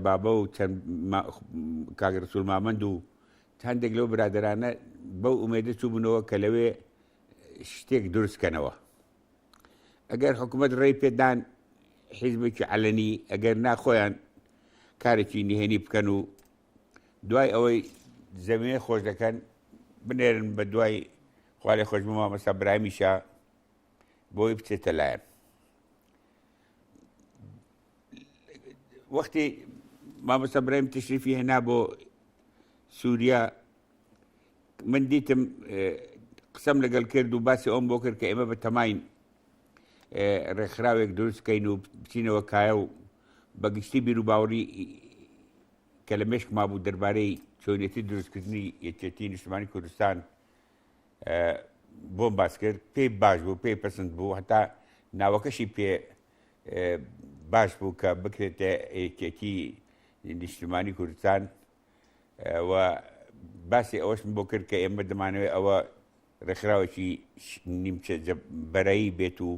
دەبابە و چەند کاک ڕسوول مامەند و هەندێک لەو برادرانە بەو ئومێدە چوو بوونەوە کە لەوێ شتێک دروستکەنەوە. ئەگەر حکوومەت ڕێی پێدان حیزبێکی عەلەنی ئەگەر ناخۆیان کارێکی نهێنی بکەن و دوای ئەوەی زەمینە خۆش دەکەن بنێرن بە دوای خوا لێ خۆش بوو مامەستا برامیشە بۆی بچێتە لایەن. وەختی مامۆستا برایم تشریفی هێنا بۆ سووریا من دیتم قسەم لەگەڵ کرد و باسی ئەوم بۆ کرد کە ئێمە بە تەماین ڕێکخراوێک دروستکەین و بچینەوە کایە و بەگشتی بیر و باوەڕی کە لە مێشک مابوو دەربارەی چۆنیەتی دروستکردنی یەکێتی نیشتمانی کوردستان بۆم باس کرد. پێی باش بوو، پێی پەسەند بوو، هەتا ناوەکەشی پێ باش بوو کە بکرێتە یەکێتی نیشتمانی کوردستان و باسی ئەوەشم بۆ کرد کە ئێمە دەمانەوێت ئەوە ڕێکخراوێکی نیمچە بەرەیی بێت و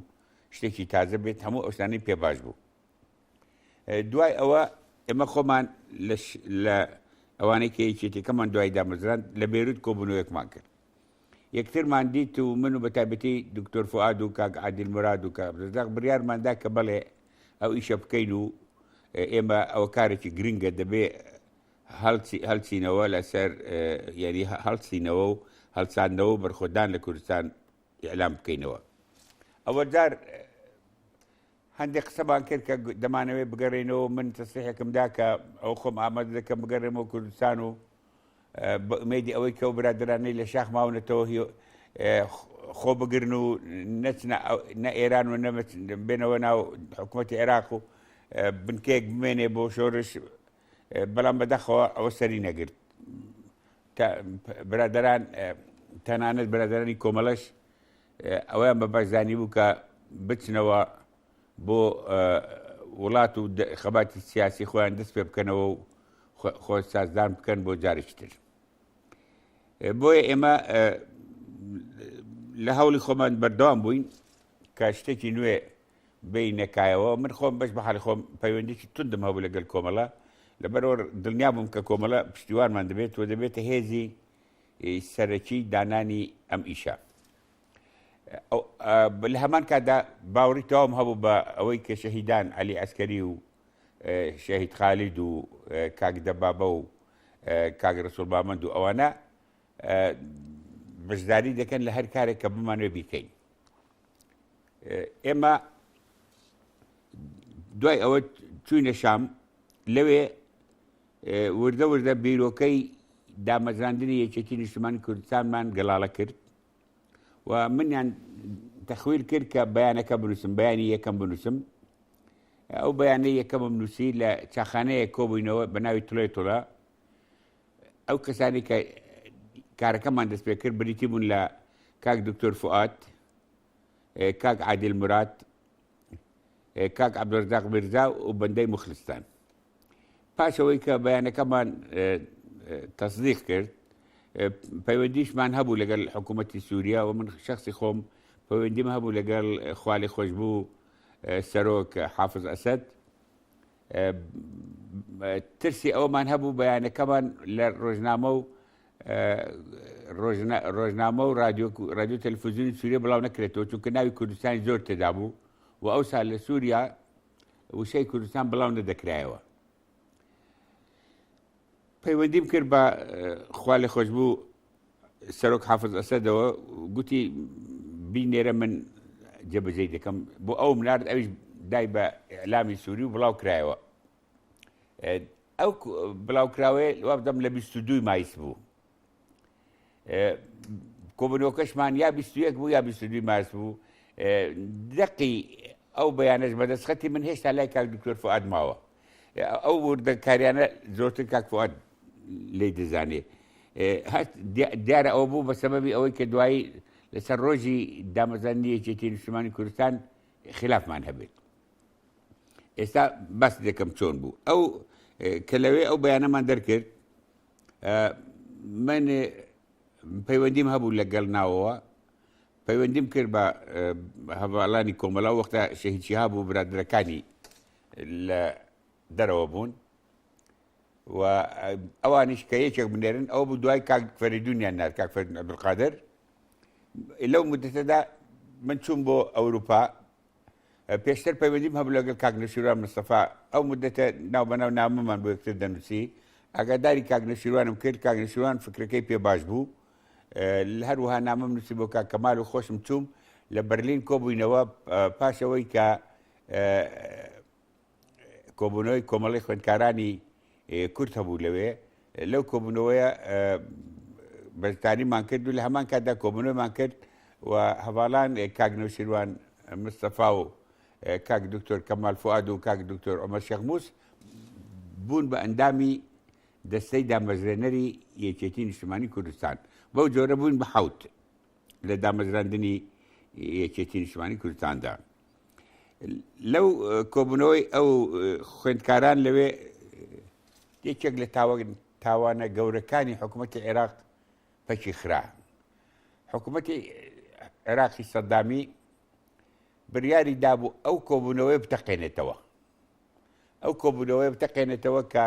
شتێکی تازە بێت. هەموو ئەوشتانەی پێ باش بوو. دوای ئەوە ئێمە خۆمان لە ئەوانەی کە یەکێتیەکەمان دوای دامەزران لە بێروت کۆبوونەوەیەکمان کرد. یەکترمان دیت و من و بە تایبەتی دکتۆر فواد و کاک عادل مراد و کاک عەبدولڕەزاق بڕیارماندا کە بەڵێ ئەو ئیشە بکەین و ئێمە ئەوە کارێکی گرنگە دەبێ هەڵچینەوە لەسەر یعنی هەڵچینەوە و هەڵساندنەوە و بەرخۆدان لە کوردستان ئیعلام بکەینەوە. ئەوە جار هەندێک قسەمان کرد کە دەمانەوێت بگەڕێنەوە. من تەسریحێکمدا کە ئەو خۆم ئامادە دەکەم بگەڕێمەوە کوردستان و بە ئومێدی ئەوەی کە ئەو برادرانەی لە شاخ ماونەتەوە خۆ بگرن و نەچنە نە ئێران و بێنەوە ناو حکوومەتی عێراق و بنکەیەک بمێنێ بۆ شۆڕش. بەڵام بەداخەوە ئەوە سەری نەگرت. برادران تەنانەت برادرانی کۆمەڵەش ئەویان بە باشزانی بوو کە بچنەوە بۆ وڵات و خەباتی سیاسی خۆیان دەست پێ بکەنەوە و خۆ سازدان بکەن بۆ جارێکی تر. بۆیە ئێمە لە هەوڵی خۆمان بەردەوام بووین کە شتێکی نوێ بینەکایەوە. من خۆم بەش بە حاڵی خۆم پەیوەندیی توندم هەبوو لەگەڵ کۆمەڵە، لەبەرەوە دڵنیا بووم کە کۆمەڵە پشتیوانمان دەبێت و دەبێتە هێزی سەرەکی دانانی ئەم ئیشە. لە هەمان کاتدا باوەڕی تەواوم هەبوو بە ئەوەی کە شەهیدان عەلی عەسکەری و شەهید خالید و کاک دەبابە و کاک ڕسوول مامەند و ئەوانە بەشداری دەکەن لە هەر کارێک کە بمانوێ بیکەین. ئێمە دوای ئەوە چووینە شام. لەوێ وردە وردە بیرۆکەی دامەزراندنی یەکێتی نیشتمانی کوردستانمان گەڵاڵە کرد و منیان تەخویل کرد کە بەیانەکە بنووسم، بەیانی یەکەم بنووسم. ئەو بەیانەی یەکەمم نووسی لە چاخانەیە کۆبووینەوە بە ناوی توڵێ توڵە. ئەو کەسانی کە کارەکەمان دەست پێ کرد بریتی بوون لە کاک دکتۆر فواد، کاک عادل مراد، کاک عەبدولڕەزاق میرزا و بەندەی موخلستان. پاشەوەی کە بەیانەکەمان تەصدیق کرد پەیوەندیشمان هەبوو لەگەڵ حکوومەتی سووریا و من شخصی خۆم پەیوەندیم هەبوو لەگەڵ خوا لێی خۆش بوو سەرۆک حافز ئەسەد. ترسی ئەومان هەبوو بەیانەکەمان لە ڕۆژنامە و رادیۆ تەلەڤیزیۆنی سووریا بڵاو نەکرێتەوە، چونکە ناوی کوردستانی زۆر تێدا بوو و ئەوسا لە سووریا وشەی کوردستان بڵاو نەدەکرایەوە. پەیوەندیم کرد بە خوا لێی خۆش بوو سەرۆک حافز ئەسەدەوە، گوتی بینێرە من جێبەجێی دەکەم بۆ ئەو منارد ئەویش دای بە ئیعلامی سووری و بڵاو کرایەوە. ئەو بڵاوکراوەیە وا بدەم لە 22 مایس بوو. کۆبوونەوەکەشمان یا 21 بوو یا 22 مایس بوو. دەقی ئەو بەیانەش بەدەستخەتی من هێشتا لای کاک دکتۆر فواد ماوە. ئەو وردەکاریانە زۆرتر کاک فواد لێی دەزانێ. دیارە ئەوە بوو بە سەبەبی ئەوەی کە دوایی لەسەر ڕۆژی دامەزراندنی یەکێتی نیشتمانی کوردستان خلافمان هەبێت. ئێستا باس دەکەم چۆن بوو. ئەو کە لەوێ ئەو بەیانەمان دەرکرد من پەیوەندیم هەبوو لەگەڵ ناوەوە، پەیوەندیم کرد بە هەڤاڵانی کۆمەڵە وەختە شەهید شیهاب و برادرەکانی لە دەرەوە بوون و ئەوانیش کە یەکێک بنێرن ئەو بوو دوای کاک فەریدونیان نار کاک فەریدون عەبدولقادر لەو مدەتەدا من چووم بۆ ئەوروپا پێشتر پەیوەندیم هەبوو لەگەڵ کاک نەشیروان مستەفا ئەو مدەتە ناوبەناو نامەمان بۆ یەکتر دەنووسی ئاگاداری کاک نەشیروانم کرد کاک نەشیروان فکرەکەی پێ باش بوو هەروەها نامەم نووسی بۆ کاک کەمال و خۆشم چووم لە بەرلین کۆبووینەوە پاشەوەی کە کۆبوونەوەی کۆمەڵی خوێندکارانی کورد هەبوو لەوێ لەو کۆبوونەوەیە بەرتانیمان کرد و لە هەمان کاتدا کۆبوونەوەیمان کرد و هەواڵان کاک نەوشیروان مستەفا و کاک دکتۆر کەمال فواد و کاک دکتۆر عومەر شێخموس بوون بە ئەندامی دەستەی دامەزرێنەری یەکێتی نیشتیمانی کوردستان بەو جۆرە بوون بە حەوت لە دامەزراندنی یەکێتی نیشتیمانی کوردستاندا لەو کۆبوونەوەی ئەو خوێندکاران لەوێ یەکێک لە تاوانە گەورەکانی حکوومەتی عێراق پەکی خرا حکوومەتی عێراقی سەدامی بڕیاری دابوو ئەو کۆبوونەوەی بتەقێنێتەوە ئەو کۆبوونەوەی بتەقێنێتەوە کە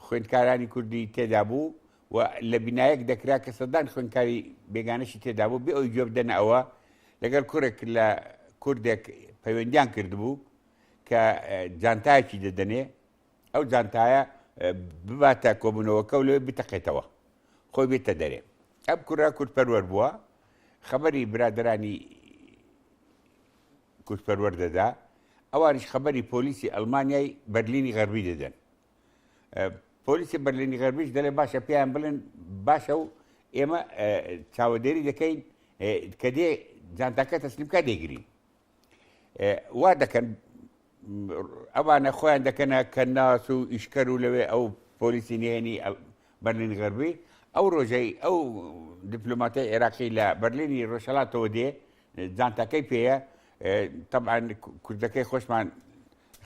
خوێندکارانی کوردی تێدا بوو و لە بینایەک دەکرا کە سەدان خوێندکاری بێگانەشی تێدا بوو بێ ئەوی گوێ بدەنە ئەوە لەگەڵ کوڕێک لە کوردێک پەیوەندیان کردبوو کە جانتایەکی دەدەنێ ئەو جانتایە بباتە کۆبوونەوەکە و لەوێ بتەقێتەوە خۆی بێتە دەرێ ئەم کوڕە کوردپەروەر بووە خەبەری برادرانی کوردپەروەر دەدا ئەوانیش خەبەری پۆلیسی ئەڵمانیای بەرلینی غەربی دەدەن پۆلیسی بەرلینی غەربیش دەڵێ باشە پێیان بڵێن باشە و ئێمە چاوەدێری دەکەین کە دێ جانتاکە تەسلیمکە دەیگرین وا دەکەن ئەوانە خۆیان دەکەنە کەناس و ئیشکەر و لەوێ ئەو پۆلیسی نهێنی بەرلینی غەربی ئەو ڕۆژەی ئەو دیپلۆماتای عێراقی لە بەرلینی ڕۆژهەڵاتەوە دێ جانتاکەی پێیە طبعا کوردەکەی خۆشمان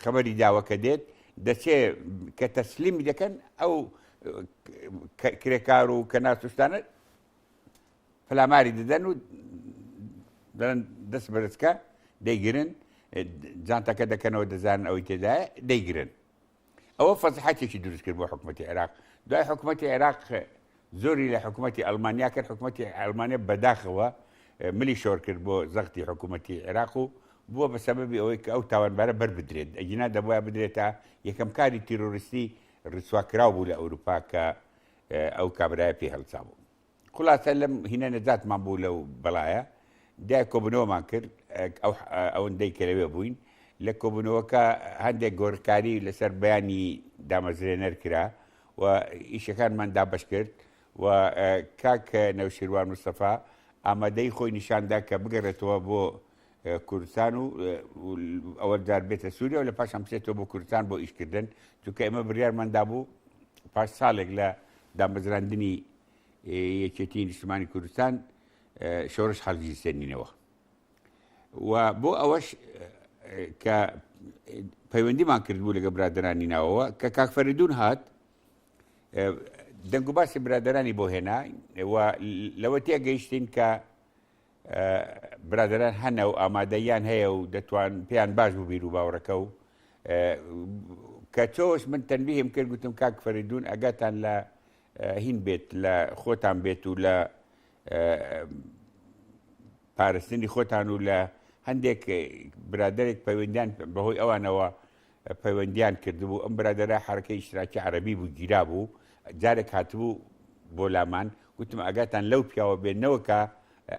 خەبەری داوە کە دێت دەچێت کە تەسلیمی دەکەن ئەو کرێکار و کەناس و شتانە پەلاماری دەدەن و دەڵێن دەست بەرزکە دەیگرن جانتاکە دەکەنەوە دەزانن ئەوەی تێدایە دەیگرن ئەوە فەزەحەتێکی دروست کرد بۆ حکوومەتی عێراق دوای حکوومەتی عێراق زۆری لە حکوومەتی ئەڵمانیا کرد حکوومەتی ئەڵمانیا بەداخەوە ملی شۆر کرد بۆ زەختی حکوومەتی عێراق و بووە بە سەبەبی ئەوەی کە ئەو تاوانبارە بەربدرێت ئەجینا دەبووە بدرێتە یەکەم کاری تیرۆریستی ڕسواکراو بوو لە ئەوروپا کە ئەو کابرایە پێ هەڵسا بوو خولاسە لەم هینە نەجاتمان بوو لەو بەڵایە دای کۆبوونەوەمان کرد ئەوەندەی کە لەوێ بووین لە کۆبوونەوەکە هەندێک گۆڕکاری لەسەر بەیانی دامەزرێنەر کرا و ئیشەکانمان دابەش کرد و کاک نەوشیروان مستەفا ئامادەی خۆی نیشاندا کە بگەڕێتەوە بۆ کوردستان و ئەوە جار بێتە سووریا و لە پاشان بچێتەوە بۆ کوردستان بۆ ئیشکردن چونکە ئێمە بڕیارماندا بوو پاش ساڵێک لە دامەزراندنی یەکێتی نیشتیمانی کوردستان شۆڕش هەڵگیرسێنینەوە و بۆ ئەوەش کە پەیوەندیمان کردبوو لەگە برادرانی ناوەوە کە کاک فەریدون هات دەنگ و باسی برادرانی بۆ هێنا و لەوە تێگەیشتین کە برادران هەنە و ئامادەیان هەیە و دەتوان پێیان باش بوو بیر و باوەڕەکە و کە چۆش من تەنبیهیم کرد گوتم کاک فەریدون ئەگاتان لە هین بێت لە خۆتان بێت و لە پارستنی خۆتان و لە هەندێک برادێک پەیوەندیان بەهۆی ئەوانەوە پەیوەندیان کردبوو ئەم برادەرە حرەکەی ئیشتراکی عەرەبی بوو گیرا بوو جارێک هاتبوو بۆ لامان گوتم ئەگاتان لەو پیاوە بێنەوە کە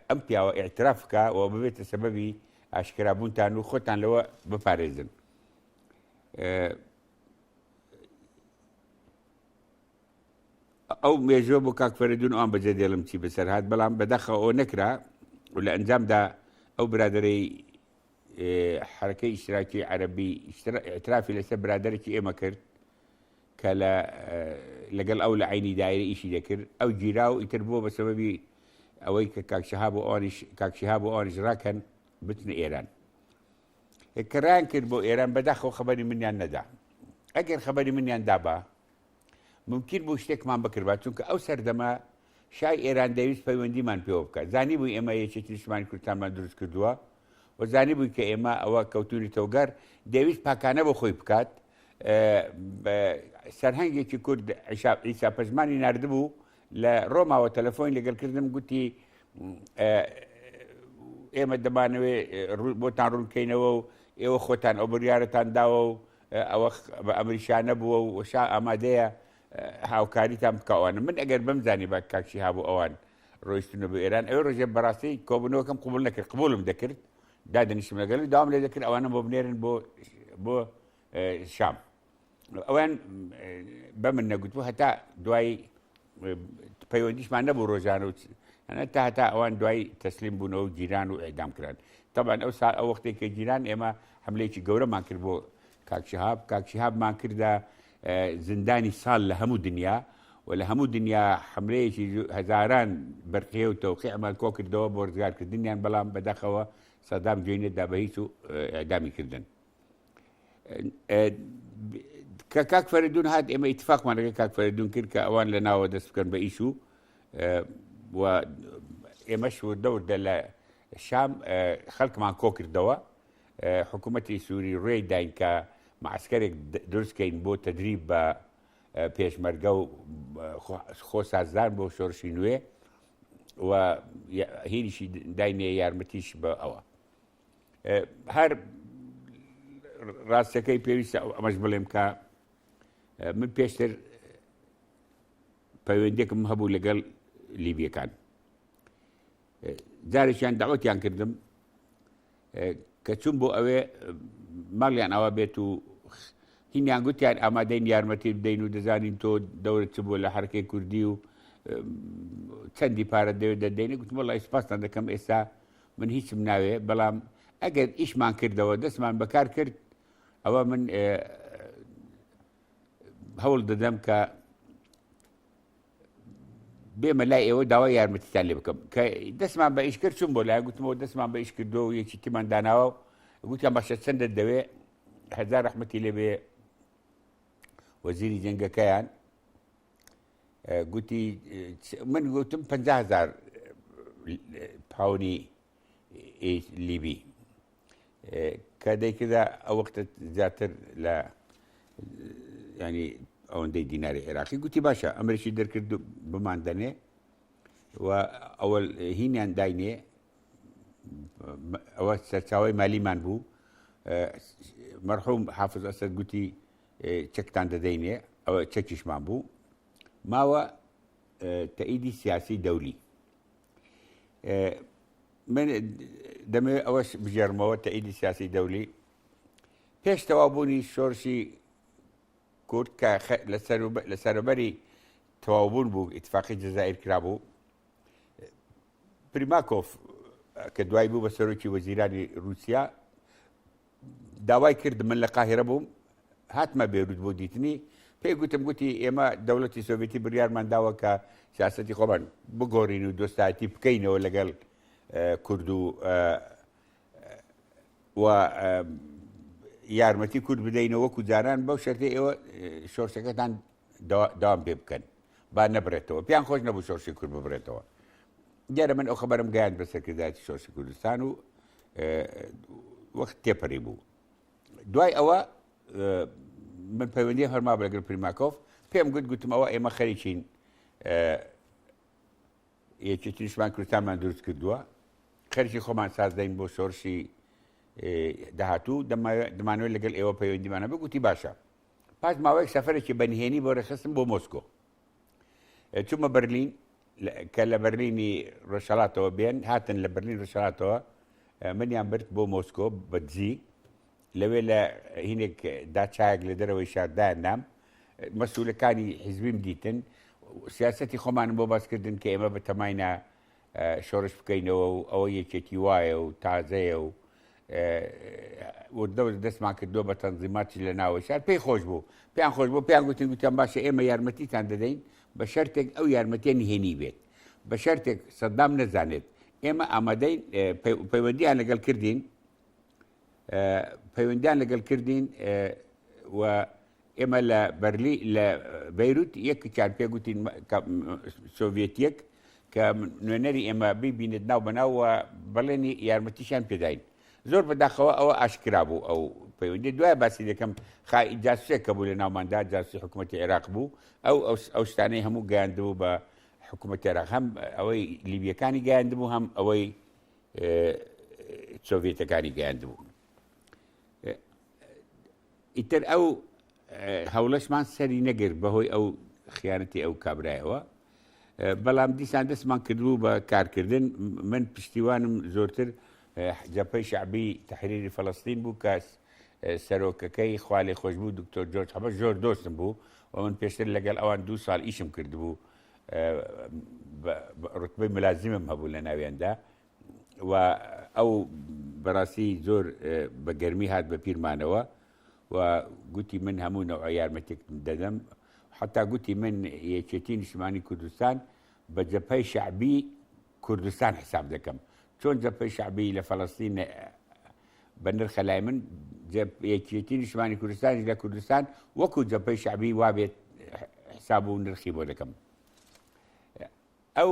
ئەم پیاوە ئیعتراف بکە و ببێتە سەبەبی ئاشکرابوونتان و خۆتان لەوە بپارێزن ئەو مێژوە بۆ کاک فەریدون ئەوان بەجێ دێڵم چی بەسەر هات بەڵام بەداخەوە ئەوە نەکرا و لە ئەنجامدا ئەو برادەرەی حرەکەی ئیشتراکی عەرەبی ئیعترافی لەسەر برادەرێکی ئێمە کرد کە لەگەڵ ئەو لە عینی دایرە ئیشی دەکرد ئەو گیرا و ئیتر بووە بە سەبەبی ئەوەی کە کاک شیهاب و ئەوانیش ڕاکەن بچنە ئێران کە ڕایان کرد بۆ ئێران بەداخەوە خەبەری منیان نەدا ئەگەر خەبەری منیان دابا ممکن بوو شتێکمان بکرد چونکە ئەو سەردەما شای ئێران دەویست پەیوەندیمان پێوە بکات زانی بووی ئێمە یەکێتی نیشتیمانی کوردستانمان دروست کردووە و زانی بووی کە ئێمە ئەوە کەوتوری تەوگەر دەویست پاکانە بۆ خۆی بکات سەرهەنگێکی کورد عیسا پەژمانی نردبوو لە ڕۆماوە تەلەفۆین لەگەڵ کردم گوتی ئێمە دەمانەوێت بۆتان ڕوونکەینەوە و ئێوە خۆتان ئەو بڕیارەتان داوە و ئەوە بە ئەمریشانە بووە و وەشا ئامادەیە هاوکاریتان بکەوانە. من ئەگەر بمزانی بە کاکشی هابوو ئەوان ڕۆیشتونە بە ئێران، ئەوێ ڕۆژێ بەڕاستی کۆبنەوەکەم قبول نەکرد، قبولم دەکرد، دادەنیشتم لەگەڵ داوام لێ دەکرد ئەوانە بۆ بنێرن بۆ شام. ئەوان بە من نەگوتبوو هەتا دوای پەیوەندیشمان نەبوو ڕۆژانە و تا هەتا ئەوان دوای تەسلیم بوونەوە و جیران و ئەعدام کران. طبعا ئەو وەختێک کە جیران ئێمە حملەیەکی گەورەمان کرد بۆ کاکشیهابمان کردە زندانی ساڵ لە هەموو دنیا و لە هەموو دنیا حملەیەکی هەزاران بەرقێ و تەوقیعمان کۆ کردەوە بۆ ڕزگارکردنیان، بەڵام بەداخەوە سەدام گوێی نەدا بە هیچ و ئەعدامی کردن. کە کاک فەریدون هات ئێمە ئیتفاقمان لەگەڵ کاک فەریدون کرد کە ئەوان لە ناوە دەست بکەن بە ئیش و ئێمەش دەوردە لە شام خەڵکمان کۆ کردەوە. حکوومەتی سووری ڕێی داین کە معسکرێک دروستکەین بۆ تەدریب بە پێشمەرگە و خۆسازدان بۆ شۆڕشی نوێ و هینیشی داینێ یارمەتیش بە ئەوە. هەر ڕاستەکەی پێویستە ئەمەش بڵێم کە من پێشتر پەیوەندێکم هەبوو لەگەڵ لیبیەکان، جارێکیان داوەتیان کردم کە چوون بۆ ئەوێ ماڵیان ئەوە بێت و هینیان گوتیان ئامادەین یارمەتی بدەین و دەزانین تۆ دەورت چ بووە لە حەرەکەی کوردی و چەندی پارە دەوێت دەدەینێ. گوتم وەڵڵی سوپاستان دەکەم، ئێستا من هیچم ناوێ، بەڵام ئەگەر ئیشمان کردەوە دەستمان بەکار کرد ئەوە من هەوڵ دەدەم کە بێمە لای ئێوە داوای یارمەتیتان لێ بکەم. کە دەستمان بە ئیش کرد چوون بۆ لای گوتمەوە دەستمان بە ئیش کردەوە و یەکی تیمان داناوە و گوتیان باشە چەندت دەوێ، هەزار ڕەحمەتی لێ بێ وەزیری جەنگەکەیان گوتی، من گوتم 50,000 پاونی لیبی کە دەیکردا ئەو وەختە زیاتر لە ینی ئەوەندەی دیناری عێراقی. گوتی باشە ئەمریکی دەرکرد بمان دەنێ و ئەوەل هینیان داینێ، ئەوە سەرچاوی مالیمان بوو. مەرحوم حافظ ئەسەد گوتی چەکتان دەدەینێ، ئەوە چەکیشمان بوو. ماوە تەئیدی سیاسی دەولی. من دەمەوێت ئەوەش بژێڕمەوە تەئیدی سیاسی دەولی پێش تەوابوونی شۆڕشی کورد کە لە سەرەبەری تەواوبوون بوو ئیتفاقی جەزائیر کرابوو. پریماکۆف کە دوای بوو بە سەرۆکی وەزیرانی رووسیا داوای کرد من لە قاهرە بووم، هاتمە بێروت بۆ دیتنی، پێی گوتم گوتی ئێمە دەوڵەتی سۆڤێتی بڕیارمان داوە کە سیاسەتی خۆمان بگۆڕین و دۆستایەتی بکەینەوە لەگەڵ کورد و یارمەتی کورد بدەینەوە وەکو جاران، بەو شەرتێ ئێوە شۆڕشەکەتان داوام پێ بکەن با نەبرێتەوە. پێیان خۆش نەبوو شۆڕشی کورد ببرێتەوە. دیارە من ئەو خەبەرم گەیاند بە سەرکردایەتی شۆڕشی کوردستان و وەخت تێپەڕی بوو. دوای ئەوە من پەیوەندی هەرما بە لەگەڵ پریماکۆف، پێم گوتم ئەوە ئێمە خەریکین یەکێتی نیشتمان کوردستانمان دروست کردووە، خەریکی خۆمان ساز دەین بۆ شۆڕشی داهاتوو، دەمانوێت لەگەڵ ئێوە پەیوەندیمانە بە. گوتی باشە. پاش ماوەیەک سەفەرێکی بەنهێنی بۆ ڕێخستم بۆ مۆسکۆ. چوومە بەرلین کە لە بەرلینی ڕۆژهەڵاتەوە بێن، هاتن لە بەرلین ڕۆژهەڵاتەوە منیان برد بۆ مۆسکۆ بە دزی. لەوێ لە هینێک داچایەک لە دەرەوەی شاردایان نام، مەسئولەکانی حیزبیم دیتن، سیاسەتی خۆمانم بۆ باسکردن کە ئێمە بە تەماینە شۆڕش بکەینەوە و ئەوە یەکێتی وایە و تازەیە و دەستمان کردووە بە تەنزیماتی لە ناوەی شار. پێی خۆش بوو، پێیان خۆش بوو، پێیان گوتیان باشە ئێمە یارمەتیتان دەدەین بە شەرتێک ئەو یارمەتیە نهێنی بێت، بە شەرتێک سەدام نەزانێت. ئێمە ئامادەین پەیوەندیان لەگەڵ کردین و ئێمە لە بەرلی لە بەیروت یەکێکیان پێ گوتین سۆڤێتیەک کە نوێنەری ئێمە ببینێت ناو بەناو و بەڵێنی یارمەتیشان پێداین. زۆر بەداخەوە ئەوە ئاشکرا بوو ئەو پەیوەندی دوای باسی دەکەم جاسوسێک کە بوو لە ناوماندا جاسوسی حکوومەتی عێراق بوو ئەو شتانەی هەموو گەیاندبوو بە حکوومەتی عێراق هەم ئەوەی لیبیەکانی گەیاندبوو هەم ئەوەی سۆڤێتەکانی گەیاندبوو. ئیتر ئەو هەوڵەشمان سەری نەگرت بەهۆی ئەو خیانەتی ئەو کابرایەوە، بەڵام دیسان دەستمان کردبوو بە کارکردن. من پشتیوانم زۆرتر جەبهەی شەعبی تەحریری فەڵەستین بوو کە سەرۆکەکەی خوا لێی خۆش بوو دکتۆر جۆرج حەبەش زۆر دۆستم بوو و من پێشتر لەگەڵ ئەوان 2 ساڵ ئیشم کردبوو، ڕوتبەی ملازمم هەبوو لە ناویاندا و ئەو بەڕاستی زۆر بە گەرمی هات بە پیرمانەوە و گوتی من هەموو نەوع یارمەتێک دەدەم، حتا گوتی من یەکێتی نیشتیمانی کوردستان بە جەبهەی شەعبی کوردستان حساب دەکەم، چۆن جەبهەی شەعبی لە فەڵەستین بە نرخە لای من یەکێتی نیشتیمانی کوردستانی لە کوردستان وەکو جەبهەی شەعبی وابێت حساب و نرخی بۆ دەکەم. ئەو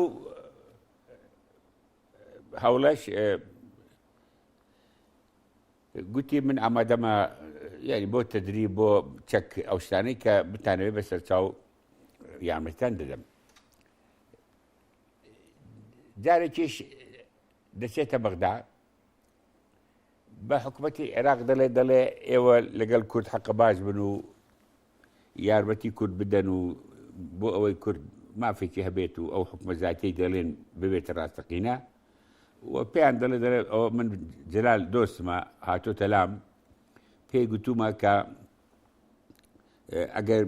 هەوڵەش گوتی من ئامادەمە یعنی بۆ تەدریب بۆ چەک ئەو شتانەی کە بتانەوێت بەسەر چاو یارمەتیان دەدەم. جارێکیش دەچێتە بەغدا بە حکوومەتی عێراق دەڵێ ئێوە لەگەڵ کورد حەقە باش بن و یارمەتی کورد بدەن و بۆ ئەوەی کورد مافێکی هەبێت و ئەو حکومە زاتیەی دەڵێن ببێتە ڕاستەقینە و پێیان دەڵێ ئەوە من جەلال دۆستمە هاتۆتە لام پێی گوتومە کە ئەگەر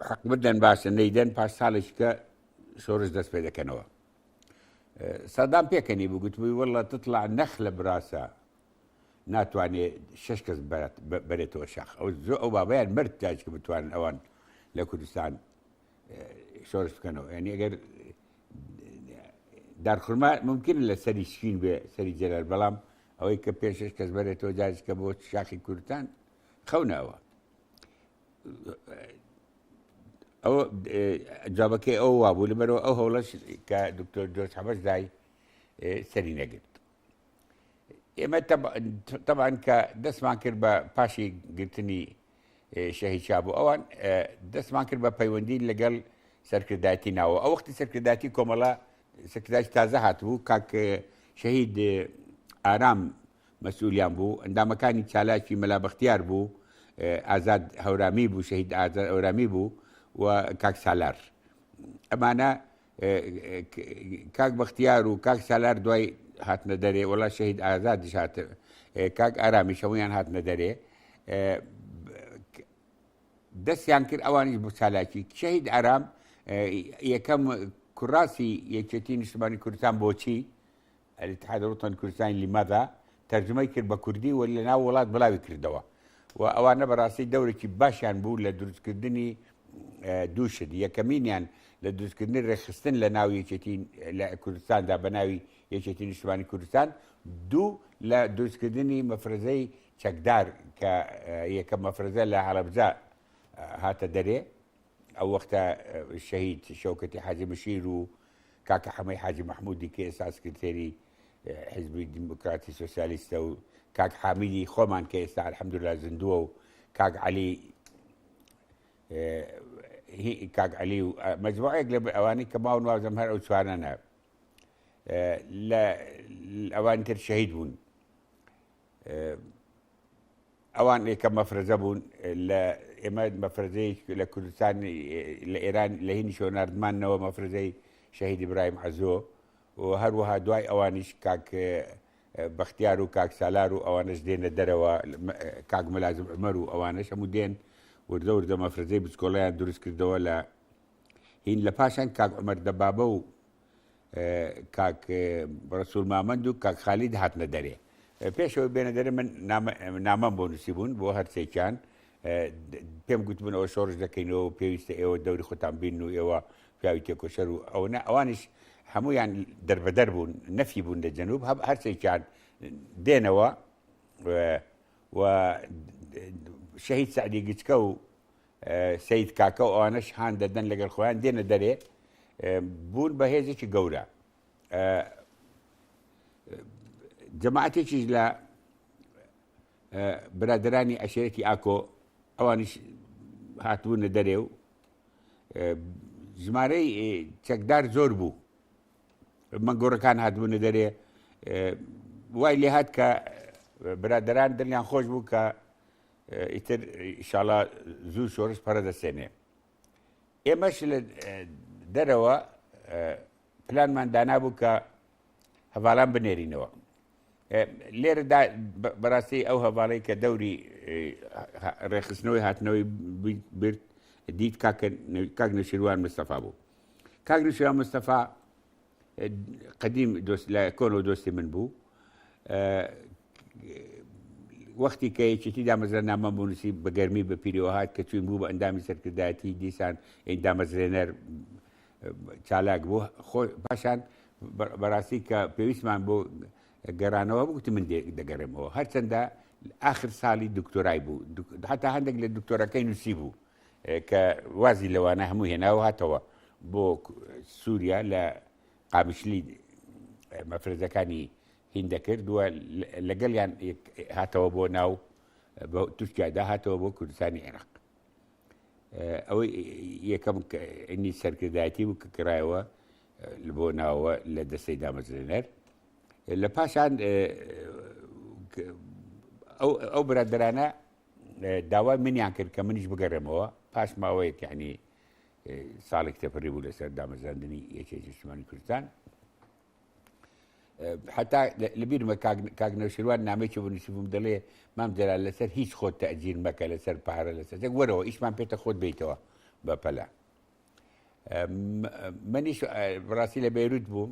حەق بدەن باشە نەیدەن پاش ساڵێکی کە شۆڕش دەست پێ دەکەنەوە. سەدام پێکەنی بوو گوتبووی وەڵڵا تطلع نەخلە براسە ناتوانێت 6 کەس بەرێتەوە شاخ. ئەو بابەیان مرد جاچکە بتوانن ئەوان لە کوردستان شۆڕش بکەنەوە. یعنی ئەگەر دارخورما ممکن لە سەری شین بێ سەری جەلال، بەڵام ئەوەی کە 5-6 کەس بەرێتەوە جاچکە بۆ شاخی کوردستان خەونەوە. ئەو جوابەکەی ئەو وابوو لەبەرەوە ئەو هەوڵەش کە دکتۆر جۆرج حەبەش دای سەری نەگرت. ئێمە تەبعاً کە دەستمان کرد بە پاشی گرتنی شەهید شابوو ئەوان دەستمان کرد بە پەیوەندی لەگەڵ سەرکردایەتی ناوە. ئەو وەختی سەرکردایەتی کۆمەڵە سەرکردایەتی تازە هاتبوو، کاک شەهید ئارام مەسئولیان بوو، ئەندامەکانی چالاکی مەلا بەختیار بوو، ئازاد هەورامی بوو، شەهید ئازاد هەورامی بوو و کاک سالار. ئەمانە کاک بەختیار و کاک سالار دوای هاتنە دەرێ، وەڵا شەهید ئازادیش هاتە، کاک ئارامیش هەموویان هاتنە دەرێ. دەستیان کرد ئەوانیش بۆ چالاکی. شەهید ئارام یەکەم کوڕاسی یەکێتی نیشتیمانی کوردستان بۆچی الاتحاد الوطنی کوردستانی لماذا تەرجمەی کرد بە کوردی و لە ناو وڵات بڵاوی کردەوە و ئەوانە بەڕاستی دەورێکی باشیان بوو لە دروستکردنی دوو شت. یەکەمینیان لە دروستکردنی ڕێخستن لە ناو یەکێتی لە کوردستاندا بە ناوی یەکێتی نیشتیمانی کوردستان، دوو لە دروستکردنی مەفرەزەی چەکدار کە یەکەم مەفرەزە لە هەڵەبجە هاتە دەرێ. ئەو وەختە شەهید شەوکەتی حاجی بەشیر و کاکە حەمەی حاجی مەحموودی کە ئێستا سکرتێری حیزبی دیموکراتی سۆسیالیستە و کاک حامیدی خۆمان کە ئێستا الحەمدوللا زیندووە و کاک عەلی و مەجموعەیەک لە ئەوانەی کە ماون وازەم هەر ئەو چوارانە لە ئەوانی تر شەهید بوون. ئەوان یەکەم مەفرەزە بوون. لە ئێمە مەفرەزەی لە کوردستان لە ئێران لە هینی شۆناردمانەوە مەفرەزەی شەهید ئیبراهیم عەزۆ و هەروەها دوای ئەوانیش کاک بەختیار و کاک سالار و ئەوانش دێنە دەرەوە، کاک مەلازم عومەر و ئەوانش هەموو دێن وردە وردە مەفرەزەی بچکۆڵەیان دروست کردەوە. لە هین لە پاشان کاک عومەر دەبابە و کاک ڕەسوول مامەند و کاک خالید هاتنە دەرێ. پێشەوەی بێنە دەرێ من نامەم بۆ نووسی بوون بۆ هەرسێکیان، پێم گوتبوون ئەوە شۆڕش دەکەینەوە و پێویستە ئێوە دەوری خۆتان بین و ئێوە پیاوی تێکۆشەر و ئەوانش هەمویان دەربەدەر بوون، نەفی بوون لە جەنوب، هەرسێکیان دێنەوە و شەهید سەعدی گچکە و سەید کاکە و ئەوانەش هان دەدەن لەگەڵ خۆیان دێنە دەرێ، بوون بە هێزێکی گەورە. جەماعەتێکیش لە برادرانی عشێرەتی ئاکۆ ئەوانیش هاتبوونە دەرێ و ژمارەی چەکدار زۆر بوو مەنگۆڕەکان هاتبوونە دەرێ وای لێ هات کە برادران دڵیان خۆش بوو کە ئیتر ئینشاڵڵا زوو شۆڕش پەرە دەسێنێ ئێمەش لە دەرەوە پلانمان دانابوو کە هەڤاڵان بنێرینەوە لێرەدا بەڕاستی ئەو هەڤاڵەی کە دەوری ڕێخستنەوەی هاتنەوەی برد دیت کاک نەوشیروان مستەفا بوو کاک نەوشیروان مستەفا قەدیم لە کۆنەوە دۆستی من بوو وەختی کە یەکێتی دامەزرێنامە بوونوسی بە گەرمی بە پیرەوە هات کە چوین بوو بە ئەندامی سەرکردایەتی دیسان ئەندامەزرێنەر چالاک بوو پاشان بەڕاستی کە پێویستمان بۆ گەڕانەوە بگوتی من دەگەڕێمەوە هەرچەندە ئاخر ساڵی دکتۆرای بوو حتا هەندێک لە دکتۆرەکەی نووسی بوو کە وازی لەوانە هەموو هێناوە هاتەوە بۆ سووریا لە قامیشلی مەفرەزەکانی هین دەکردووە لەگەڵیان هاتەوە بۆ ناو تووشکیادا هاتەوە بۆ کوردستانی عێراق ئەوەی یەکەم ئینی سەرکردایەتی بوو کە کرایەوە بۆ ناوەوە لە دەستەی دامەزرێنەر لە پاشان ئەو برادرانە داوای منیان کرد کە منیش بگەڕێمەوە پاش ماوەیەک یعنی ساڵێک تێپەڕی بوو لەسەر دامەزراندنی یەکێتی نیشتیمانی کوردستان حتا لەبیرمە کاک نەوشیروان نامەیەکی بۆ نووسیبووم دەڵێ مام جەلال لەسەر هیچ خۆت تەئجیر مەکە لەسەر پارە لەسەر وەرەوە ئیشمان پێتە خۆت بیتەوە بە پەلا منیش بەڕاستی لە بەیروت بووم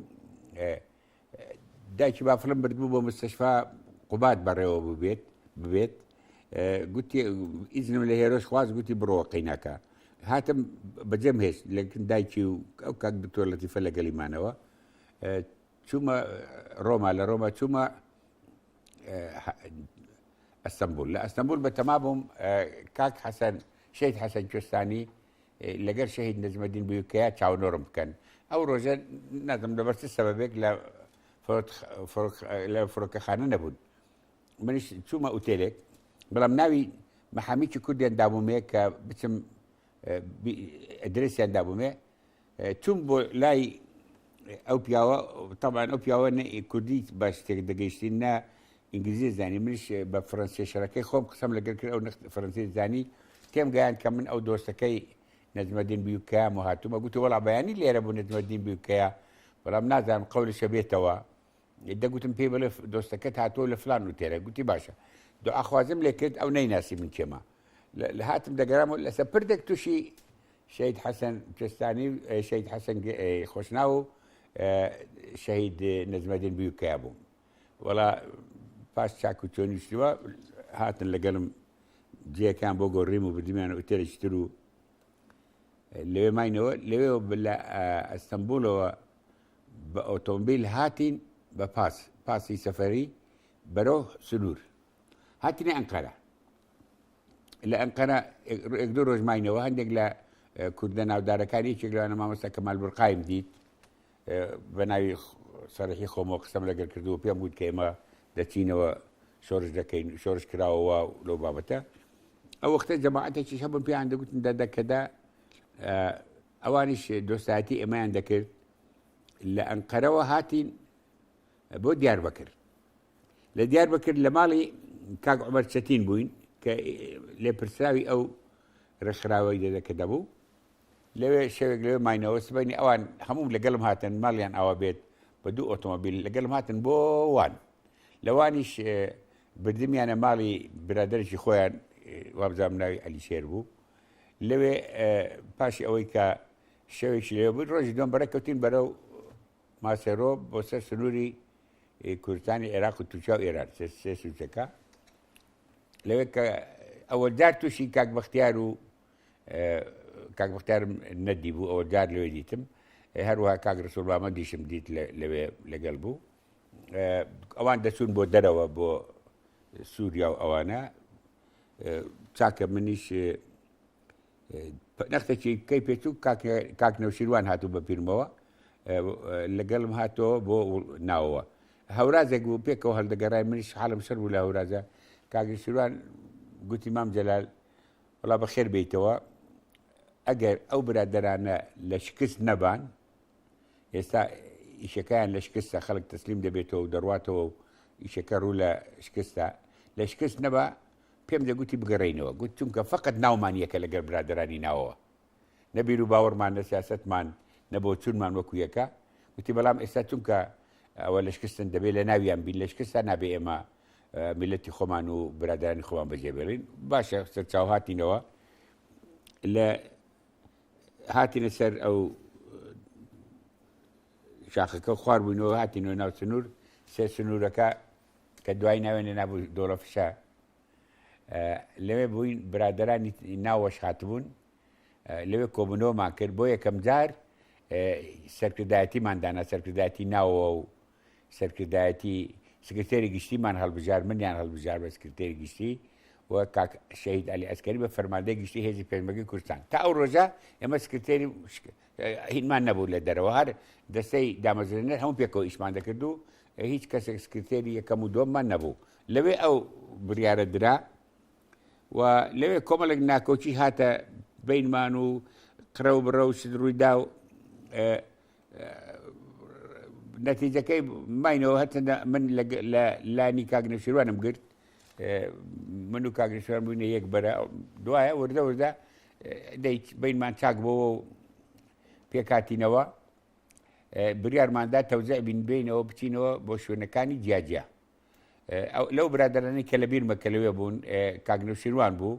دایکی بافڵم بردبوو بۆ مستەشفا قوبات بەڕێوە ببێت گوتی ئیزنم لە هێرۆش خواست گوتی بڕۆوە قەیناکە هاتم بەجێم هێشت لەکن دایکی و ئەو کاک دکتۆر لەتیفە لەگەڵیمانەوە چوومە ڕۆما لە ڕۆما چوومە ئەستەمبول لە ئەستەمبول بە تەما بووم کاک حەسەن شەید حەسەن کوێستانی لەگەر شەهید نەجمەدین بووکەیە چاونۆڕم بکەن ئەو ڕۆژە نازم لەبەر چ سەبەبێک لە فڕۆکەخانە نەبوون منیش چوومە ئوتێلێک بەڵام ناوی مەحامیکی کوردیان دابوومێ کە بچم ئەدرێسیان دابوومێ چوون بۆ لای ئەو پیاوە تەبان ئەو پیاوە کوردی باش شتێک دەگەیشتی نا ئینگلیزی زانی منیش بە فەڕەنسی شەڕەکەی خۆم قسەم لەگەڵ کرد ئەو فەڕەنسی زانی تێم گەیان کە من ئەو دۆستەکەی نەجمەدین بیوکەیە و هاتوومە گوتی وەڵا بەیانی لێرە بوو نەجمەدین بیوکەیە بەڵام نازانم قەولشە بێتەوە دەگوتم پێی بڵێ دۆستەکەت هاتووە لە فلان وتێرە گوتی باشە ئاخوازم لێ کرد ئەو نەیناسی من کێمە لە هاتم دەگەرامەوە لەسەر پردێک تووشی شەهید حەسەن کوێستانی شەهید حەسەن خۆشناو و شەهید نەجمەدین بیوکەیە بووم وەڵا پاش چاک و چۆنیشتووە هاتن لەگەڵم جێەکان بۆ گۆڕیم و بردیمیانە ئوتێرێکی تر و لەوێ ماینەوە لەوێ لە ئەستەمبولەوە بە ئۆتۆمبیل هاتین بە پاسی سەفەری بەرەو سنوور هاتینە ئەنقەرە لە ئەنقەرە یەک دوو ڕۆژ ماینەوە هەندێک لە کوردە ناودارەکانی یەکێک لەوانە مامۆستا کەمال بورقایم دیت بە ناوی سەرەکی خۆمەوە قسەم لەگەڵ کردووە پێم گوت کە ئێمە دەچینەوە شۆڕش دەکەین شۆڕش کراوەوە لەو بابەتە ئەو وەختە جەماعەتێکیش هەبوون پێیان دەگوتن دەکەدا ئەوانیش دۆستایەتی ئێمەیان دەکرد لە ئەنقەرەوە هاتین بۆ دیاربەکر لە دیاربەکر لە ماڵی کاک عومەر چەتین بووین کە لێپرسراوی ئەو ڕێکخراوەی دەکە دەبوو لەوێ شەوێک لەوێ ماینەوە سبەینی ئەوان هەموو لەگەڵم هاتن ماڵیان ئاوا بێت بە دوو ئۆتۆمۆبیل لەگەڵم هاتن بۆ وان لەوانیش بردمیانە ماڵی برادەرێکی خۆیان وابزانم ناوی عەلیشێر بوو لەوێ پاشی ئەوەی کە شەوێکی لەوێ بوو ڕۆژی دوم بەرەکەوتین بەرەو ماسێرۆ بۆ سەر سنووری کوردستانی عێراق و تورکیا و ئێران سێ سوچەکە لەوێ کە ئەوەل جار تووشی کاک بەختیار و کاک بەختیارم نەدی بوو ئەوە جار لەوێ دیتم هەروەها کاک ڕەسوڵ محەممەدیشم دیت لەوێ لەگەڵ بوو ئەوان دەچوون بۆ دەرەوە بۆ سووریا و ئەوانە چاکە منیش نەختێکی کەی پێچوو کاک نەوشیروان هاتوو بە پیرمەوە لەگەڵم هاتەوە بۆ ناوەوە هەورازێک بوو پێکەوە هەڵدەگەڕای منیش حاڵم شەر بوو لە هەورازە کاگرسیروان گوتی مام جەلال وڵا بەخێر بیتەوە ئەگەر ئەو برادەرانە لە شکست نەبان ئێستا ئیشەکەیان لە شکستە خەڵک تەسلیم دەبێتەوە و دەڕواتەوە و ئیشەکە ڕوو لە شکستە لە شکست نەبا پێم دەگوتی بگەڕێینەوە گوت چونکە فقط ناومان یەکە لەگەر برادەرانی ناوەوە نەبیر و باوەڕمان لە سیاسەتمان نەبۆ چونمان وەکو یەکە گوتی بەڵام ئێستا چونکە ئەوە لە شکستن دەبێت لە ناویان بین لە شکستە نابێ ئێمە میلەتی خۆمان و برادرانی خۆمان بەجێبێڵین باشە سەرچاو هاتینەوە لە هاتینە سەر ئەو شاخەکە خوار بووینەوە هاتینەوە ناو سنوور سێ سنوورەکە کە دوای ناوێنە نابوو دۆڵە فشە لەوێ بووین برادرانی ناوەش هاتبوون لەوێ کۆبوونەوەمان کرد بۆ یەکەم جار سەرکردایەتیمان دانا سەرکردایەتی ناوەوە و سەرکردایەتی سکرتێری گشتیمان هەڵبژار منیان هەڵبژار بە سکرتێری گشتی و کاک شەهید عەلی ئەسکەری بە فەرماندەی گشتی هێزی پێشمەرگەی کوردستان تا ئەو ڕۆژە ئێمە سکرتێری هینمان نەبوو لە دەرەوە هەر دەستەی دامەزرێنەر هەموو پێکەوە ئیشمان دەکرد و هیچ کەسێک سکرتێری یەکەم و دووەممان نەبوو لەوێ ئەو بڕیارە درا و لەوێ کۆمەڵێک ناکۆچی هاتە بینمان و قرە و بڕە و شت ڕوویدا و نەتیجەکەی ماینەوە هەتا من لە لانی کاگنەشیروانم گرت من و کاگنەشیروان بووینە یەک بەرە دوایە وردە وردە بینمان چاک بۆەوە و پێکاتینەوە بریارماندا تەوزیع بین بینەوە بچینەوە بۆ شوێنەکانی جیاجیا لەو برادرانی کە لە بیرمە کە لەوێ بوون کاگنەشیروان بوو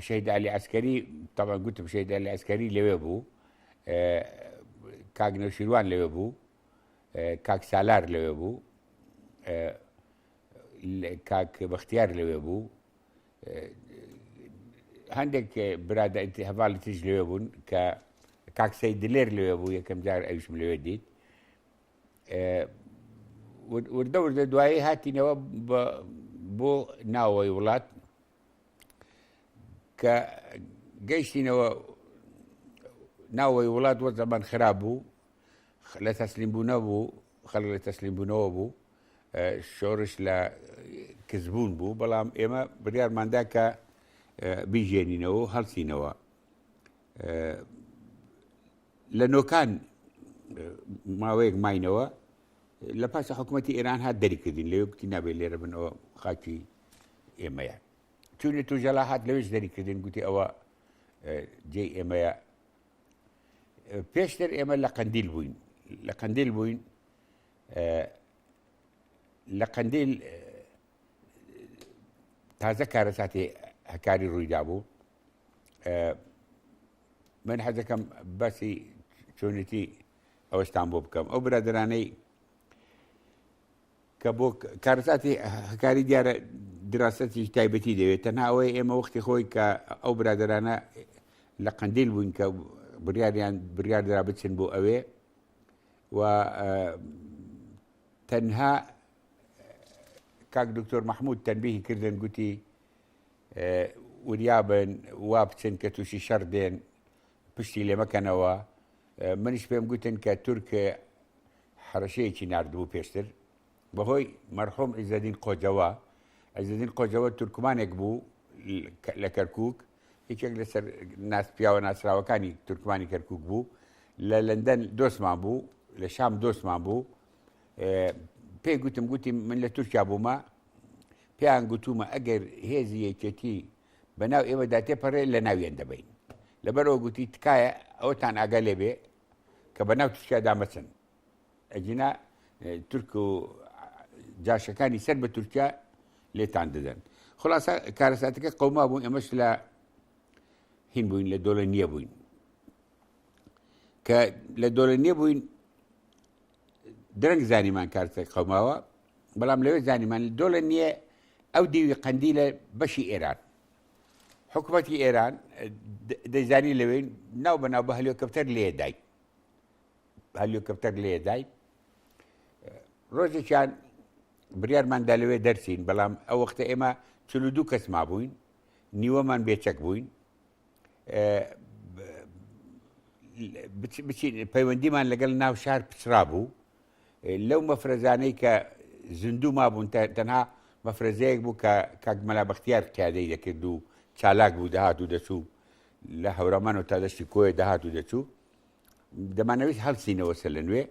شەهید عەلی ئەسکەری تەبەن گوتم شەهید عەلی ئەسکەری لەوێ بوو کاک نەوشیروان لەوێ بوو کاک سالار لەوێ بوو کاک بەختیار لەوێ بوو هەندێک برادە هەڤاڵی تریش لەوێ بوون کە کاک سەید دلێر لەوێ بوو یەکەم جار ئەویشم لەوێ دیت وردە وردە دوایی هاتینەوە بۆ ناوەوەی وڵات کە گەیشتینەوە ناوەوەی وڵات وە زەمان خراپ بوو لە تەسلیمبوونە بوو خەڵک لە تەسلیمبوونەوە بوو شۆڕش لە کزبوون بوو بەڵام ئێمە بڕیارماندا کە بیژێنینەوە و هەڵچینەوە لە نۆکان ماوەیەک ماینەوە لە پاشە حکوومەتی ئێران هات دەریکردین لەوێ گوتی نابێت لێرە بنەوە خاکی ئێمەیە چونێ تووژەڵا هات لەوێش دەریکردین گوتی ئەوە جێی ئێمەیە پێشتر ئێمە لە قەندیل بووین لە قەندیل بووین لە قەندیل تازە کارەساتی هەکاری ڕوویدا بوو من حەزەکەم بەسی چۆنێتی ئەوەشتان بۆ بکەم ئەو برادرانەی کە بۆ کارەساتی هەکاری دیارە دراسەتی تایبەتی دەوێت تەنها ئەوەی ئێمە وەختی خۆی کە ئەو برادرانە لە قەندیل بووین کە بڕیار درا بچن بۆ ئەوێ و تەنها کاک دکتۆر مەحموود تەنبیهی کردن گوتی وریابن وا بچن کە تووشی شەڕ دێن پشتی لێ مەکەنەوە منیش پێم گوتن کە تورکە حەرەشەیەکی ناردبوو پێشتر بەهۆی مەرحوم عیزەدین قۆجەوە عیزەدین قۆجەوە تورکمانێک بوو لە کەرکووک هیچێک لەسەر پیاوە ناسراوەکانی تورکمانی کەرکووک بوو لە لەندەن دۆستمان بوو لە شام دۆستمان بوو پێی گوتم گوتی من لە تورکیا بوومە پێیان گوتومە ئەگەر هێزی یەکێتی بەناو ئێوەدا تێپەڕێ لە ناویان دەبین لەبەرەوە گوتی تکایە ئەوەتان ئاگا لێ بێ کە بەناو تورکیادا مەچن ئەجینا تورک و جاشەکانی سەر بە تورکیا لێتان دەدەن خلاصە کارەساتەکە قەوما بوون ئێمەش لە هین بووین لە دۆڵە نییە بووین کە لە دۆڵە نییە بووین درەنگ زانیمان کارتە قەوماوە بەڵام لەوێ زانیمان دۆڵە نییە ئەو دیوی قەندیلە بەشی ئێران حکوومەتی ئێران دەیزانی لەوێ ناو بەناو بە هەلیۆکەپتەر لێدای هەلیۆکەپتەر لێدای ڕۆژێکیان بریارماندا لەوێ دەرچین بەڵام ئەو وەختە ئێمە 42 کەس مابووین نیوەمان بێچەک بووین بچین پەیوەندیمان لەگەڵ ناو شار پچرا بوو لەو مەفرەزانەی کە زیندوو مابوون تەنها مەفرەزەیەک بوو کە کاک مەلا بەختیار قیادەی دەکرد و چالاک بوو دەهات و دەچوو لە هەورامان و تا دەشتی کۆیە دەهات و دەچوو دەمانەوێت هەڵچینەوە سەر لە نوێ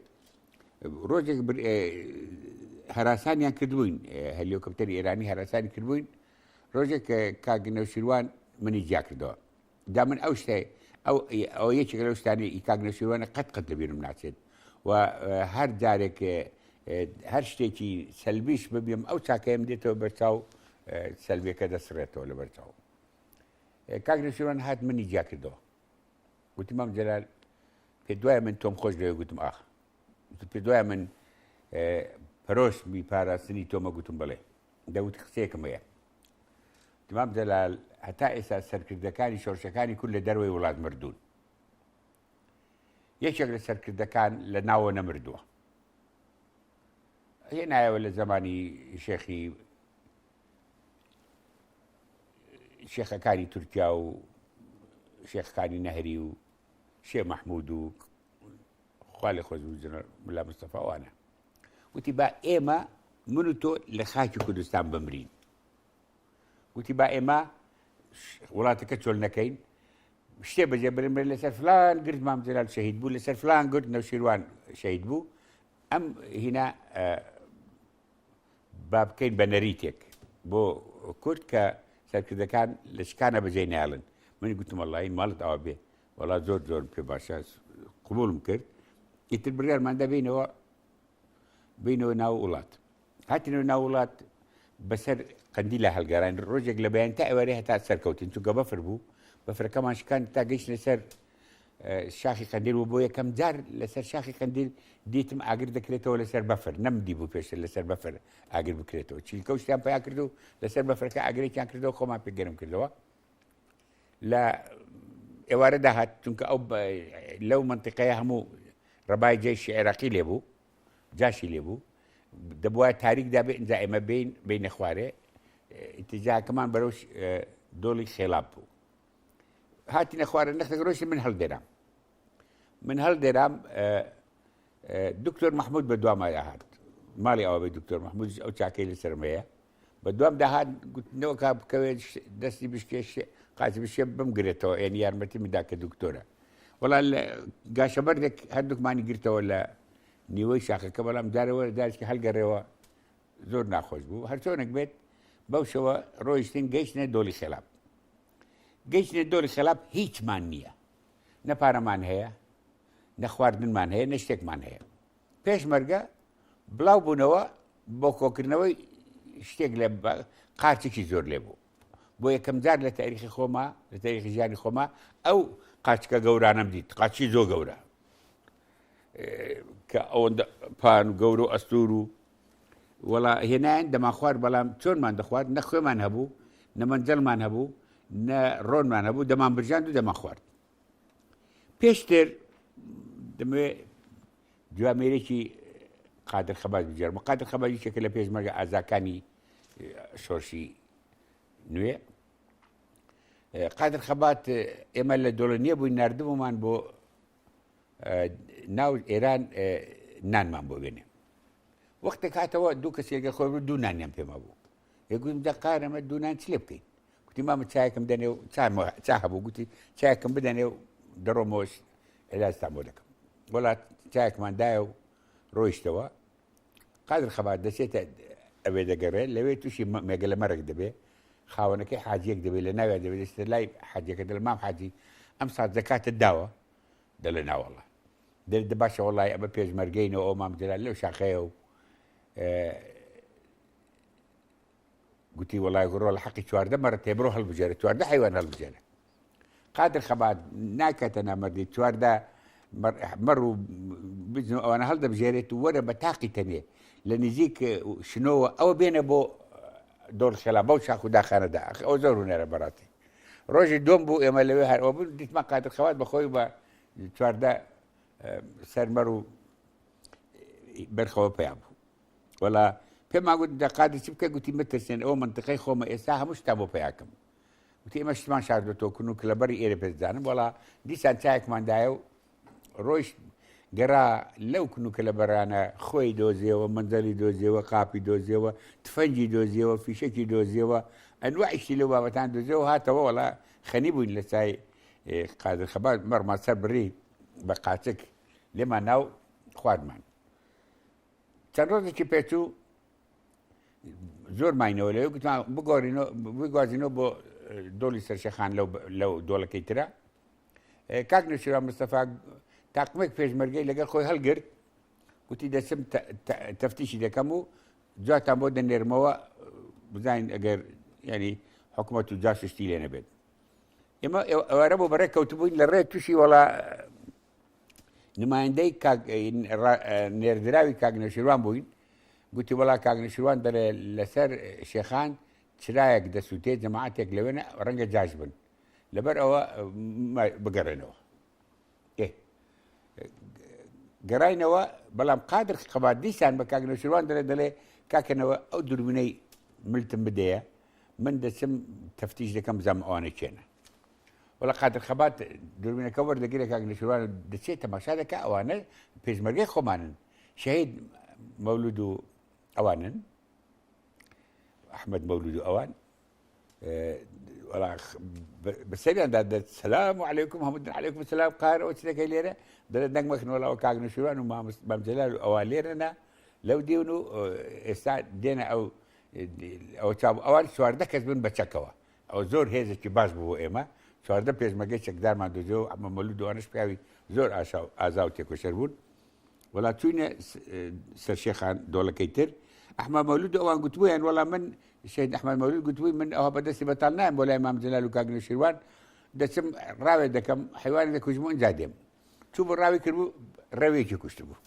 ڕۆژێک هەراسانیان کردبووین هەلیۆکۆپتەری ئێرانی هەراسانی کردبووین ڕۆژێک کاک نەوشیروان منی جیا کردەوە دا من ئەو شتێ ئەو یەکێک لەو شتانی کاک نەوشیروانە قەت لەبیرم ناچێت و هەر جارێک هەر شتێکی سەلبیش ببیم ئەو چاکەیەم دێتەوە بەرچاو سەلبیەکە دەسڕێتەوە لە بەرچاو کاک نەوشیروان هات منی جیا کردەوە گوتی مام جەلال پێ دوایە من تۆم خۆش لەوێ گوتم ئاخ پێ دوایە من پەرۆش میپاراستنی تۆمە گوتم بڵێ دەوتی قسەیەکم هەیە مام جەلال هەتا ئێستا سەرکردەکانی شۆڕشەکانی کورد لە دەروەی وڵات مردوون یەکێک لە سەرکردەکان لە ناوە نەمردووە هێنایەوە لە زمانی شێخەکانی تورکیا و شێخەکانی نەهری و شێ مەحموود و خوا لێ خۆش بوو جەنەڕال ملا مستەفا وانە وتی با ئێمە من و تۆ لە خاکی کوردستان بمرین وتی با ئێمە وڵاتەکە چۆل نەکەین شتێ بەجێ برمرێ لەسەر فلان گرت مام جەلال شەهید بوو لەسەر فلان گرت نەوشیروان شەهید بوو ئەم هینا با بکەین بە نەریتێک بۆ کورد کە سەرکردەکان لە شکانە بەجێ نایڵن منی گوتم وەڵڵاهی ماڵت ئەوە بێ وەڵا زۆر زۆر پێ باشە قبوڵم کرد ئیتر بڕیارمان دا بینەوە ناو وڵات هاتینەوە ناو وڵات بەسەر قەندیلە هەڵگەڕان ڕۆژێک لە بەیان تا ئێوارەی هەتا سەرکەوتین چونکە بەفر بوو بەفرەکەمان شکان تا گەیشت لەسەر شاخی قەندیل و بۆ یەکەم جار لەسەر شاخی قەندیل دیتم ئاگر دەکرێتەوە لەسەر بەفر نەمدی بوو پێشتر لەسەر بەفر ئاگر بکرێتەوە چیلکە و شتیان پیا کرد و لەسەر بەفرەکە ئاگرێکیان کردەوە خۆمان پێ گەرم کردەوە لە ئێوارە داهات چونکە ئەو لەو منتیقەیە هەموو ڕەبای جێشی عێراقی لێبوو جاشی لێبوو دەبووە تاریک دابێ ئینجا ئێمە بینە خوارێ ئیتیجاکەمان بەرەو دۆڵی خێڵاب بوو هاتینە خوارە نەختێک ڕۆژی من هەڵدێرام دکتۆر مەحموود بە دوامایە هات ماڵی ئەوە بێ دکتۆر مەحموود ئەو چاکەی لەسەرمەیە بە دوام داهات گوتنەوە کا بکەوێت دەستی بشکێش قاچی بشێ بمگرێتەوە ئێنی یارمەتی میدا کە دکتۆرە وەڵا گاشەبەردێک هەردووکمانی گرتەوە لە نیوەی شاخەکە بەڵام جارەوە دارێکی هەڵگەڕێەوە زۆر ناخۆش بوو هەرچۆنێک بێت بەو شەوە ڕۆیشتین گەیشتنە دۆڵی خێڵاب گەیشتنە دۆڵی خێڵاب هیچمان نییە نە پارەمان هەیە نە خواردنمان هەیە نە شتێکمان هەیە پێشمەرگە بڵاو بوونەوە بۆ کۆکردنەوەی شتێک لە قاچێکی زۆر لێ بوو بۆ یەکەم جار لە تاریخی خۆما لە تاریخی ژیانی خۆما ئەو قاچکە گەورانەم دیت قاچی زۆر گەورە کە ئەوەندە پان و گەور و ئەستور و وەڵا هێنایان دەما خوارد بەڵام چۆنمان دەخوارد نە خوێمان هەبوو نە مەنجەڵمان هەبوو نە ڕۆنمان هەبوو دەمان برژاند و دەما خوارد پێشتر دەمەوێت جوامێرێکی قادر خەباز بجێڕمە قادر خەبازی چێکە لە پێشمەرگە ئازاکانی شۆڕشی نوێ قادر خەبات ئێمە لە دۆڵەنیە بووین ناردبوومان بۆ ناو ئێران نانمان بۆ بێنێ وەختێک هاتەوە دوو کەسێکە خۆی بوو دوو نانیان پێما بوو یەگوتم دە قار ئەمە دوو نان چ لێ بکەین گوتی مامە چایەکەم دەنێ و چا هەبوو گوتی چایەکەم بدەنێ و دەڕۆمەوەش عێلاجتان بۆ دەکەم وەڵات چایەکمان دایە و ڕۆیشتەوە قادر خەبات دەچێتە ئەوێ دەگەڕێت لەوێ تووشی مێگە لە مەرەک دەبێ خاوەنەکەی حاجیەک دەبێت لە ناوێ دەبێت دەستە لای حاجەکە دەڵێ مام حاجی ئەم سات زەکاتت داوە دەڵێ ناوەڵڵا دەردە باشە وەڵی ئەمە پێشمەرگەینەوە ئەو مام جەلال لەو شاخەیە و گوتی وەڵای گوڕۆ لە حەقی چواردە مەرە تێبڕۆ هەڵبژێرە چواردە حیوان هەڵبژێرە قادر خەبات ناکاتە نامەردی چواردە مەڕ و بزن و ئەوانە هەڵدەبژێرێت و وەرە بە تاقی تەنێ لە نزیک شنۆوە ئەوە بێنە بۆ دۆڵ خێڵاب بەو شاخ و داخانەدا ئەو زۆر هونەرە بەڕاتی ڕۆژی دۆم بوو ئێمە لەوێ هەرەوە بوو دیتمان قادر خەبات بەخۆی بە چواردە سەرمەڕ و بەرخەوە پیا بوو وەڵا پێمان گوت دەقادر چی بکە گوتی مترسێن ئەوە منتقەی خۆمە ئێستا هەموو شتا بۆ پەیاکەم وتی ئێمە شتمان شاردۆتەوە کون و کلەبەری ئێرە پێدانم وەڵا دیسان چایەکماندایە و ڕۆیشت گەڕا لەو کنوکە لە بەرانە خۆی دۆزیەوە، منزەلی دۆزیەوە، قاپی دۆزیەوە، تفەنجی دۆزیەوە، فیشەکی دۆزیەوە، ئەنواعیشتی لەو بابەتان دۆزیەوە، هاتەوە وەڵا خەنی بووین لە چای قادر خەبات مەڕمان سەر بڕی بە قاچک لێمان ناو خواردمان. چەند ڕۆژێکی پێچوو زۆر ماینەوە لەوێ گوتمان بگوازینەوە بۆ دۆڵی سەرشەخان لەو دۆڵەکەی ترە. کاک نەوشیروان مستەفا تاقمێک پێشمەرگەی لەگەڵ خۆی هەڵگرت، گوتی دەچم تەفتیشی دەکەم و جواتان بۆ دەنێرمەوە بزانین ئەگەر ینی حکوومەت و جاسوستی لێ نەبێت. ئێمە ئەوارە بۆ بەڕێ کەوتبووین لە ڕێ تووشی وەڵا نمایندەی نێردراوی کاک نەوشیروان بووین، گوتی وەڵا کاک نەوشیروان دەرێ لەسەر شێخان چرایەک دەسووتێ جەماعەتێک لەوێنە ڕەنگە جاش بن، لەبەر ئەوە بگەڕێنەوە. گەڕاینەوە، بەڵام قادر خەبات دیسان بە کاک نەوشیروان دەڵێ کاکەنەوە ئەو دووربینەی ملتم بدەیە، من دەچم تەفتیش دەکەم بزانم ئەوانە چێنە. وەڵا قادر خەبات دووربینەکە وەردەگیرە کاک نەوشیروان دەچێت تەماشا دەکا، ئەوانە پێشمەرگەی خۆمانن، شەهید مەولود و ئەوانن، ئەحمەد مەولود و ئەوان، وەڵا بەسەریاندا دەت سەلام عەلەیکوم هەمووتان عەلەیکوم سەلام قارەوە چ دەکەی لێرە؟ دەڵێ دەنگ مەکەن وەڵاوە کاک نەوشیروان و مام جەلال و ئەوان لێرەنە لەو دێون و ئێستا دێنە ئەو چاو ئەوان چواردە کەس بن بە چەکەوە. ئەو زۆر هێزێکی باش بوو ئێمە، چواردە پێشمەرگەی چەکدارمان دۆزیەوە، ئەمە مەولود ئەوانش پیاوی زۆر ئازا و تێکۆشەر بوون. وەڵا چووینە سەر شێخان دۆڵەکەی تر، ئەحمەد مەولود و ئەوان گوتبوویان وەڵا من شەهید ئەحمەد مەولود گوتبووی من ئەوە بەدەستی بەتاڵ نایم بۆ لای مام جەلال و کاک نەوشیروان، دەچم ڕاوێ دەکەم حیوانی دەکوژم و ئەنجا دێم. چوو بە ڕاوی کردبوو ڕەوێکی کوشت بوو.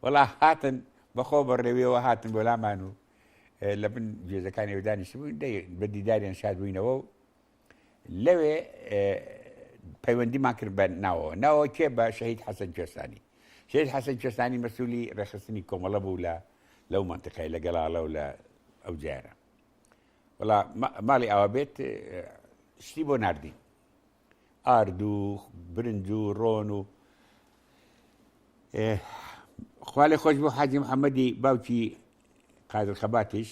وەڵا هاتن بەخۆ بە ڕێویەوە هاتن بۆ لامان و لە بن گوێزەکانی دانیشت بووین بە دیداریان شاد بووینەوە و لەوێ پەیوەندیمان کرد بە ناوەوە کێ بە شەهید حەسەن کوێستانی. شەهید حەسەن کوێستانی مەسئولی ڕێخستنی کۆمەڵە بوو لەو مەنتیقەی لە گەڵاڵە و لە ئەو جارە. وەڵا ماڵی ئەوە بێت شتی بۆ ناردین، ئارد و برنج و ڕۆن و خوا لێ خۆش بۆ حاجی محەممەدی باوکی قادر خەباتیش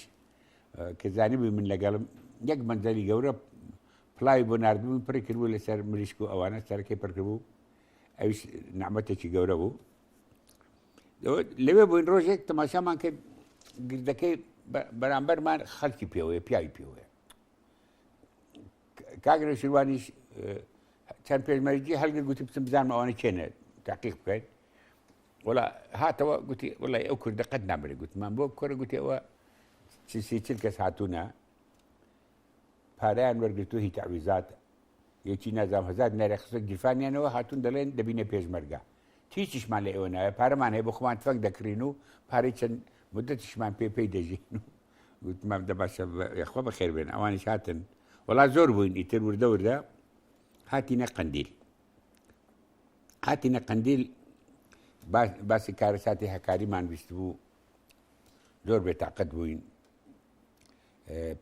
کە زانیبووی من لەگەڵم یەک منزەلی گەورە پڵاوی بۆ ناردبووین پڕی کردبوو لەسەر مریشک و ئەوانە سەرەکەی پڕ کردبوو، ئەویش نەعمەتێکی گەورە بوو. لەوێ بووین ڕۆژێک تەماشامان کرد گردەکەی بەرامبەرمان خەڵکی پێوەیە، پیاوی پێوەیە. کاک نەوشیروانیش چەند پێشمەرگی هەڵگر گوتی بچم بزانم ئەوانە چێنە تاقیق بکەین. وەڵا هاتەوە گوتی وەڵای ئەو کوردە قەت نامرێ، گوتمان بۆ کۆرە گوتی ئەوە چل کەس هاتوونە پارەیان وەرگرتووە هی تعویزات یەکی نازام هەزار دیناری خستە گیرفانیانەوە هاتوون دەڵێن دەبینە پێشمەرگە، هیچیشمان لە ئێوە ناوێ، پارەمان هەیە بۆ خۆمان تفەنگ دەکڕین و پارەی چەند مدەتیشمان پێی دەژین و گوتمان دەباشە خۆ بەخێر بێن. ئەوانیش هاتن، وەڵا زۆر بووین ئیتر وردە وردە هاتینە قەندیل. هاتینە قەندیل باسی کارەساتی هەکاریمان ویست بوو، زۆر بێتاقەت بووین،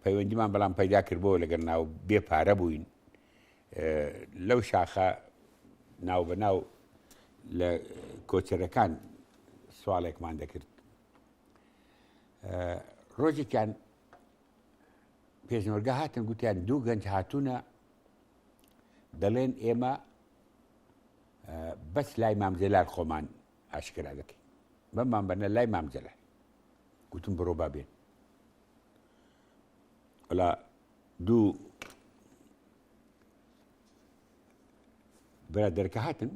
پەیوەندیمان بەڵام پەیدا کردبەوە لەگەڵ ناو بێ پارە بووین. لەو شاخە ناو بە ناو لە کۆچەرەکان سواڵێکمان دەکرد. ڕۆژێکیان پێشمەرگە هاتن گوتیان دوو گەنج هاتوونە دەڵێن ئێمە بەس لای مام جەلال خۆمان ئاشکرا دەکەین، بەممان بەنە لای مام جەلال. گوتم بڕۆ بابێن. وەڵا دوو برادەرکە هاتن،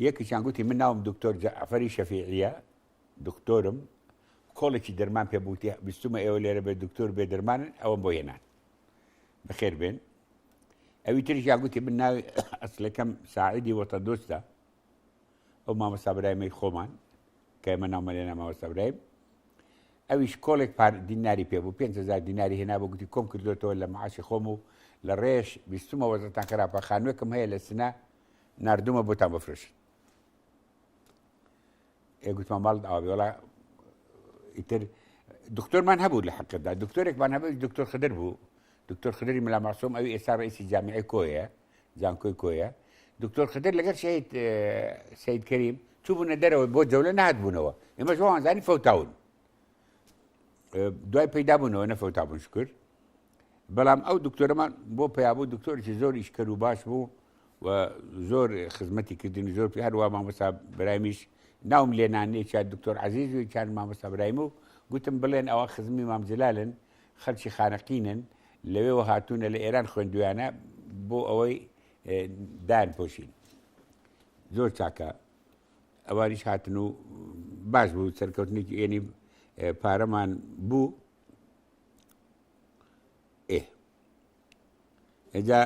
یەکیشیان گوتی من ناوم دکتۆر جەعفەری شەفیعیە، دکتۆرم، کۆڵێکی دەرمان پێ بووتی بیستمە ئێوە لێرە بێ دکتۆر بێ دەرمانن ئەوەم بۆ هێنان بەخێر بێن. ئەوی تریشیان گوتی من ناوی ئەسلەکەم ساعیدی وەتە دۆستە، ئەو مامۆستا برایمەی خۆمان کە ئێمە ناومە لێ مامۆستا برایم. ئەویش کۆڵێک دیناری پێ بوو، 5,000 دیناری هێنا بۆ گوتی کۆم کردوێتەوە لە معاشی خۆم و لە ڕێژ بیستمە وەزەتان خراپە، خانووێکم هەیە لە سنە ناردومە بۆتان بفرۆشن. گوتمان ماڵت ئەوە بێ. وەڵا ئیتر دکتۆرمان هەبوو لە حەقەتدا، دکتۆرێکمان هەبوو، دکتۆر خدر بوو، دکتۆر خدری مەلا مەعسووم، ئەوی ئێستا ڕئیسی جامیعەی کۆیە، جانکۆی کۆیە، دکتۆر خدر لەگەر شەهید سەید کەریم چووبوونە دەرەوە بۆ جەولە نهاتبوونەوە ئێمە ژوانزانی فەوتاون دوای پەیدا بوونەوە نەفەوتابوون شکر بەڵام ئەو دکتۆرەمان بۆ پێیابوو دکتۆرێکی زۆر ئیشکەر و باش بوو و زۆر خزمەتی کردین زۆر پێ هەروە مامۆستا برایمیش ناوم لێنانێ چیان دکتۆر عەزیز و چیان مامۆستا برایم و گوتم بڵێن ئەوە خزمی مام جەلالن خەڵکی خانەقینن لەوێەوە هاتوونە لە ئێران خوێندویانە بۆ ئەوەی دان پۆشین زۆر چاکە ئەوانیش هاتن و باش بوو سەرکەوتنێکی ئێنی پارەمان بوو ئێجا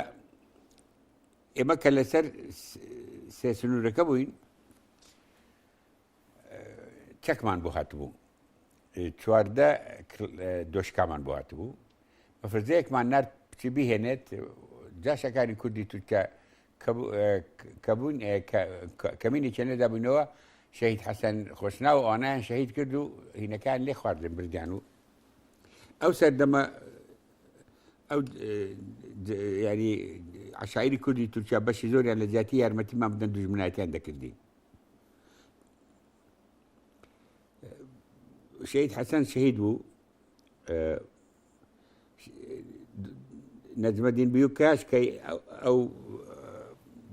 ئێمە کە لەسەر سێ سنوورەکە بووین چەکمان بۆ هاتبوو چواردە دۆشکامان بۆ هاتبوو بە فەرزەیەکمان نرد بچی بهێنێت جاشەکانی کوردی تورکیا کە بوون کەمینێکی نەدا بوونەوە شەهید حەسەن خۆشناو و ئەوانیان شەهید کرد و هینەکان لێ خواردن بردیان و ئەو سەردەمە ئەو ینی عەشایری کوردی تورکیا بەشی زۆریان لە زیاتی یارمەتیمان بدەن دوژمنایەتیان دەکردین شەهید حەسەن شەهید بوو نەجمەدین بیوکاش کە ئەو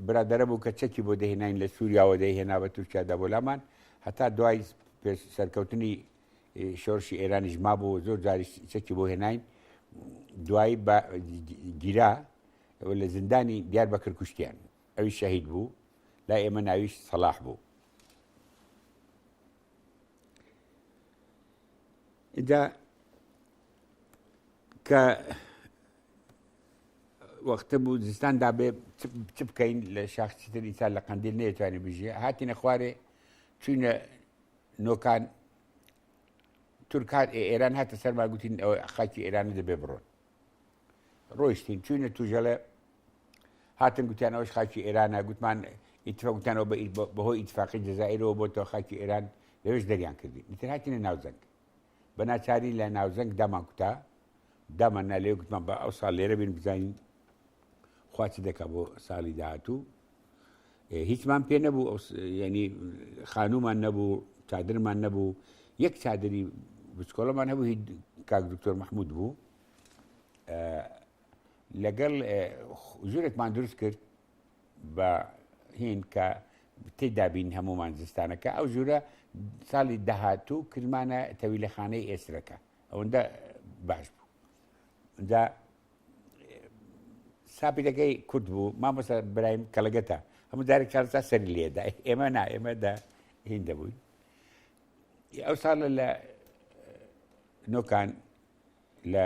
برادەرە بوو کە چەکی بۆ دەهێناین لە سووریاوە دەیهێنا بە تورکیادا بۆ لامان هەتا دوای سەرکەوتنی شۆڕشی ئێرانیش مابوو زۆر جاری چەکی بۆ هێناین دوایی بە گیرا لە زیندانی دیاربەکر کوشتیان ئەوی شەهید بوو لای ئێمە ناویش سەلاح بوو ئینجا کە وەختە بوو زستاندا بێ چ بکەین لە شاخچتر ئینسان لە قەندیل نەیەتوانێ بژێ هاتینە خوارێ چوینە نۆکان تورکات ئێران هاتە سەرما گوتین ئەوە خاکی ئێرانە دەبێ بڕۆن ڕۆیشتین چوینە توژەڵێ هاتن گوتیان ئەوەش خاکی ئێرانە گوتمان ئیتفاق گوتیانەوە بەهۆی ئیتفاقی جەزائیرەوە بۆتەوە خاکی ئێران لەوێش دەریان کردین ئیتر هاتینە ناوزەنگ بە ناچاری لە ناوزەنگ دامان کوتا داماننا لێ گوتمان بە ئەو ساڵ لێرە بین بزانین خوا چی دەکا بۆ ساڵی داهاتوو هیچمان پێ نەبوو ینی خانوومان نەبوو چادرمان نەبوو یەک چادری بچکۆڵەمان هەبوو هیچ کاک دکتۆر مەحموود بوو لەگەڵ ژوورێکمان دروست کرد بە هین کە تێدا بین هەمومان زستانەکە ئەو ژوورە ساڵی داهاتوو کردمانە تەویلەخانەی ئێسرەکە ئەوەندە باش بوو ئەنجا ساپیرەکەی کورد بوو مامۆستا برایم کەڵەگەتە هەموو دارێک چارەسا سەری لێدا ئێمە نا ئێمەدا هین دەبووین ئەو ساڵە لە نۆکان لە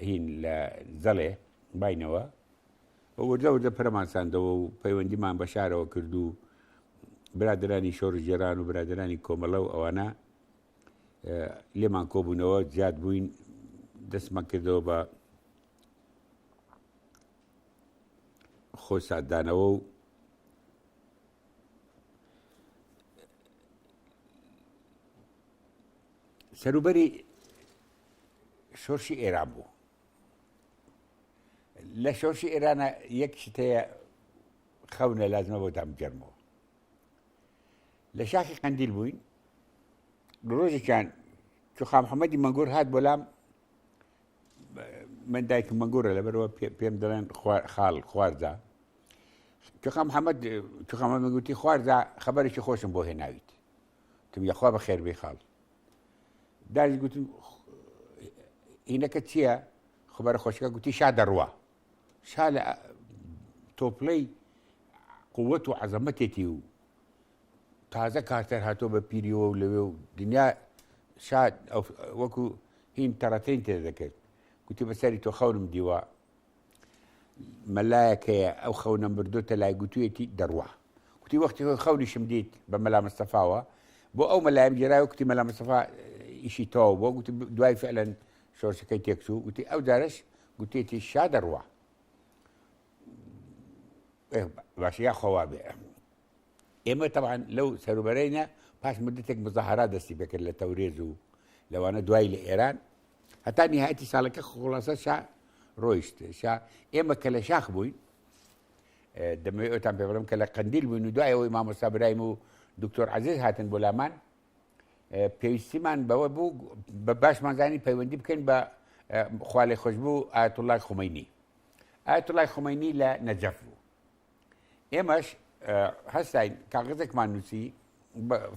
هین لە زەڵێ باینەوە وەردە وەردە پەرەمان ساندەوە و پەیوەندیمان بە شارەوە کرد و برادرانی شۆڕژێران و برادرانی کۆمەڵە و ئەوانە لێمان کۆبوونەوە زیاد بووین دەستمان کردەوە بە خۆ ساددانەوە و سەروبەری شۆڕشی ئێران بوو لە شۆڕشی ئێرانە یەک شتەیە خەونە لازمە بۆ دامگەرمەوە لە شاخی قەندیل بووین ڕۆژێکیان چوخا محەممەدی مەنگۆر هات بۆ لام من دایکم مەنگۆرە لەبەرەوە پێم دەڵێن خاڵ خوارزە چوخا محەممەد گوتی خوارزە خەبەرێکی خۆشم بۆ هێناویت تم یەخوا بە خێر بێ خاڵ داژ گوتم هینەکە چییە خبەرە خۆشەکە گوتی شا دەڕوە شا لە تۆپڵەی قووەت و عەزەمەتێتی و تازە کارتەر هاتۆ بە پیریەوە و لەوێ و دنیا شاد وەکو هین تەڕەتین تێ دەکرد گوتی بەسەری تۆ خەونم دیوە مەلایەکەیە ئەو خەونەم بردوتە لای گوتوویەتی دەڕوە گوتی وەختی خەونیشم دیت بە مەلا مستەفاوە بۆ ئەو مەلایم گێرایە گوتی مەلا مستەفا ئیشی تەواو بۆ گوتی دوای فعلەن شۆڕشەکەی تێکچوو گوتی ئەو جارەش گوتێتی شا دەڕوە باش یا خەوا بێ ئێمە تەبعاً لەو سەروبەرەینە پاش مدەتێک مزاهەرات دەستی پێکرد لە تەورێز و لەوانە دوای لە ئێران هەتا نیهایەتی ساڵەکە خۆڵاسە شا ڕۆیشت شا ئێمە کە لە شاخ بووین دەمەوێت ئەوتان پێ بڵم کە لە قەندیل بووین و دوایەوەی مامۆستا برایم و دکتۆر عەزیز هاتن بۆ لامان پێویستیمان بەوە بوو بە باشمانزانی پەیوەندی بکەین بە خوا لێی خۆش بوو ئایەتوڵای خومەینی. ئایەتوڵای خومەینی لە نەجەف بوو. ئێمەش هەستاین کاغەزێکمان نووسی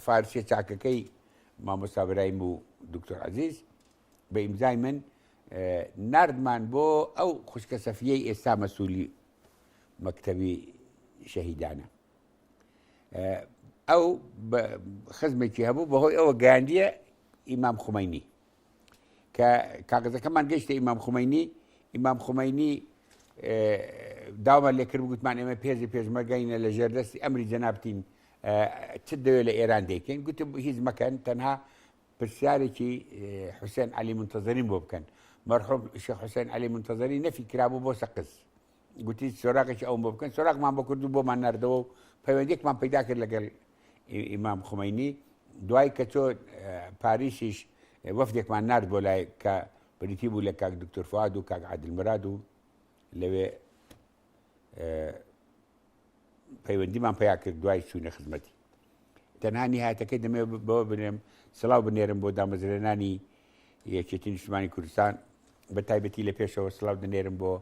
فارسیە چاکەکەی مامۆستا برایم و دکتۆر عەزیز بە ئیمزای من ناردمان بۆ ئەو خوشکە سەفیەی ئێستا مەسوولی مەکتەبی شەهیدانە. ئەو خزمێکی هەبوو بەهۆی ئەوە گەیاندیە ئیمام خومەینی کە کاغەزەکەمان گەیشتە ئیمام خومەینی. ئیمام خومەینی داوامە لێکرد گوتمان ئێمە پێزی پێشمەرگەینە لە ژێردەستی ئەمری جەنابتین چ دەوێت لە ئێران دەیکەین. گوتم هیچ مەکەن تەنها پرسیارێکی حوسێن عەلی منتەزەرین بۆ بکەن. مەرحوم شێخ حوسێن عەلی منتەزەری نەفی کرابوو بۆ سەقز. گوتی سۆراقێکی ئەوم بۆ بکەن. سۆراقمان بۆ کرد و بۆمان ناردەوە و پەیوەندیێکمان پەیدا کرد لەگەڵ ئیمام خومەینی. دوای کە چۆ پاریسیش وەفدێکمان نارد بۆ لای کە بریتی بوو لە کاک دکتۆر فواد و کاک عادلمراد و لەوێ پەیوەندیمان پیا کرد دوای چوونە خزمەتی. تەنها نیهایەتەکەی دەمەوێت بەوە بنێم سڵاو بنێرم بۆ دامەزرێنانی یەکێتی نیشتیمانی کوردستان بە تایبەتی لە پێشەوە سڵاو دەنێرم بۆ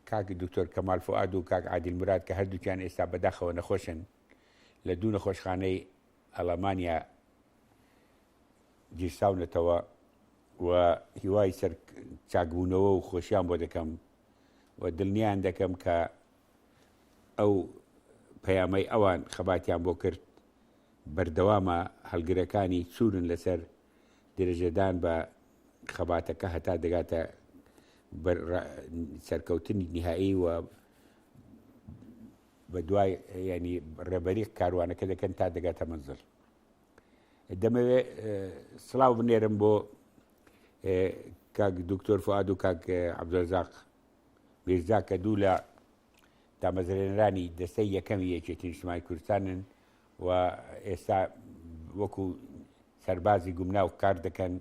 کاک دکتۆر کەمال فواد و کاک عادلمراد کە هەردووکیان ئێستا بەداخەوە نەخۆشن لە دوو نەخۆشخانەی ئەڵەمانیا گیرساونەتەوە و هیوای سەر چاکبوونەوە و خۆشیان بۆ دەکەم و دڵنیان دەکەم کە ئەو پەیامەی ئەوان خەباتیان بۆ کرد بەردەوامە هەڵگرەکانی چورن لەسەر درێژەدان بە خەباتەکە هەتا دەگاتە سەرکەوتنی نهایی و بە دوای ینی ڕێبەری کاروانەکە دەکەن تا دەگاتە منزڵ. دەمەوێت سڵاو بنێرم بۆ کاک دکتۆر فواد و کاک عەبدوڕەزاق میرزا کە دوو لە دامەزرێنەرانی دەستەی یەکەمی یەکێتی نیشتیمانی کوردستانن و ئێستا وەکو سەربازی گومناو کار دەکەن،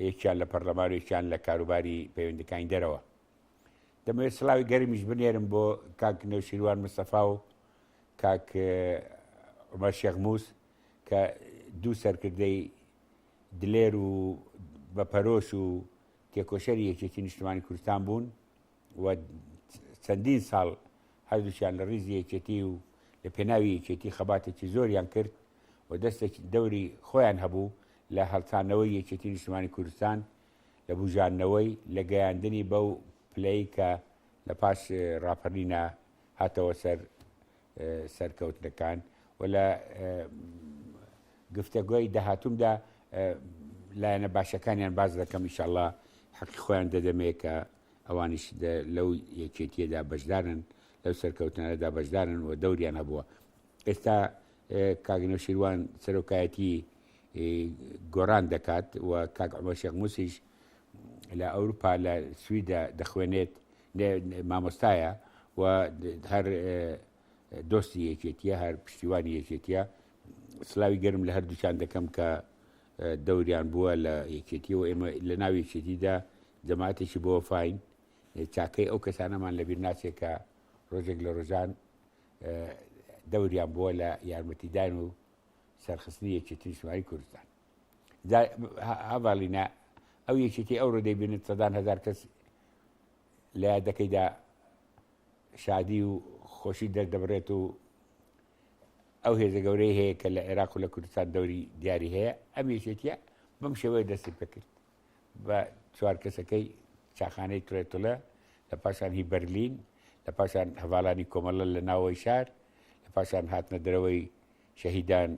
یەکیان لە پەرلەمان و یەکیان لە کاروباری پەیوەندیەکانی دەرەوە. دەمەوێت سڵاوی گەرمیش بنێرم بۆ کاک نەوشیروان مستەفا و کاک عومەر شێخموس کە دوو سەرکردەی دلێر و بەپەرۆش و تێکۆشەری یەکێتی نیشتیمانی کوردستان بوون و چەندین ساڵ هەردووشیان لە ڕیزی یەکێتی و لە پێناوی یەکێتی خەباتێکی زۆریان کرد و دەستێکی دەوری خۆیان هەبوو لە هەڵسانەوەی یەکێتی نیشتیمانی کوردستان، لە بوژاندنەوەی لە گەیاندنی بەو پلەی کە لە پاش ڕاپەڕینە هاتەوە سەر سەرکەوتنەکان و لە گفتەگۆی داهاتوومدا لایەنە باشەکانیان باز دەکەم ئینشاءڵڵا حەقی خۆیان دەدەمێ کە ئەوانیش لەو یەکێتیەدا بەشدارن، لەو سەرکەوتنەدا بەشدارن و دەوریان هەبووە. ئێستا کاک نەوشیروان سەرۆکایەتی گۆڕان دەکات و کاک عومەر شێخموسیش لە ئەوروپا لە سویدا دەخوێنێت مامۆستایە و هەر دۆستی یەکێتیە، هەر پشتیوانی یەکێتیە. سڵاوی گەرم لە هەردووچان دەکەم کە دەوریان بووە لە یەکێتی و ئێمە لە ناو یەکێتیدا جەماعەتێکی بۆ فاین چاکەی ئەو کەسانەمان لەبیر ناچێت کە ڕۆژێک لە ڕۆژان دەوریان بووە لە یارمەتیدان و سەرخستنی یەکێتی نیشتیمانی کوردستان. هەڤاڵینە ئەو یەکێتی ئەو ڕۆ دەیبینێت سەدان هەزار کەس لە یادەکەیدا شادی و خۆشی دەردەبڕێت و ئەو هێزە گەورەی هەیە کە لە عێراق و لە کوردستان دەوری دیاری هەیە. ئەم یەکێتیە بەم شێوەیە دەستی پێکرد بە چوار کەسەکەی چاخانەی تورێتۆلە، لە پاشان هی بەرلین، لە پاشان هەڤاڵانی کۆمەڵە لە ناوەوەی شار، لە پاشان هاتنە دەرەوەی شەهیدان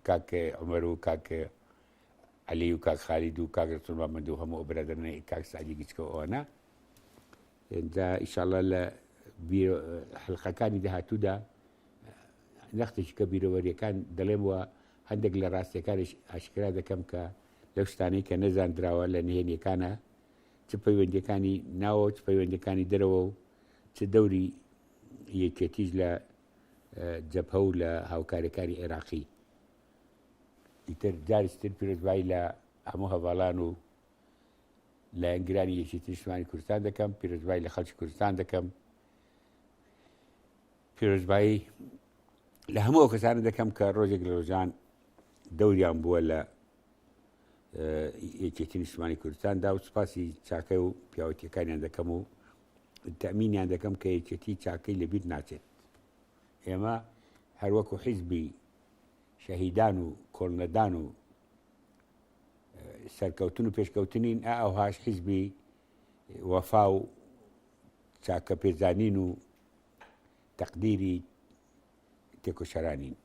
کاک عومەر و کاک عەلی و کاک خالید و کاک ڕەسوول مامەد و هەموو برادرانەی کاک سعدی گچکە و ئەوانە. ئێنجا ئینشاءڵڵا لە حەڵقەکانی داهاتوودا نەختێکی کە بیرەوەریەکان دەڵێم وە هەندێک لە ڕاستیەکانیش ئاشکرا دەکەم کە لەو شتانەی کە نەزاندراوە لە نهێنیەکانە چ پەیوەندیەکانی ناوە چ پەیوەندیەکانی دەرەوە و چ دەوری یەکێتیش لە جەبهە و لە هاوکاریەکانی عێراقی. ئیتر جاریشتر پیرۆزبایی لە هەموو هەڤاڵان و لایەنگرانی یەکێتی نیشتیمانی کوردستان دەکەم، پیرۆزبایی لە خەڵکی کوردستان دەکەم پیرۆزبایی لە هەموو کەسانە دەکەم کە ڕۆژێک لە ڕۆژان دەوریان بووە لە یەکێتی نیشتیمانی کوردستاندا و سوپاسی چاکە و پیاوەتیەکانیان دەکەم و تەمینیان دەکەم کە یەکێتی چاکەی لەبیر ناچێت. ئێمە هەروەکو حیزبی شەهیدان و کۆڵنەدان و سەرکەوتن و پێشکەوتنین ئەوهاش حیزبی وەفا و چاکە پێزانین و تەقدیری تێکۆشەرانین.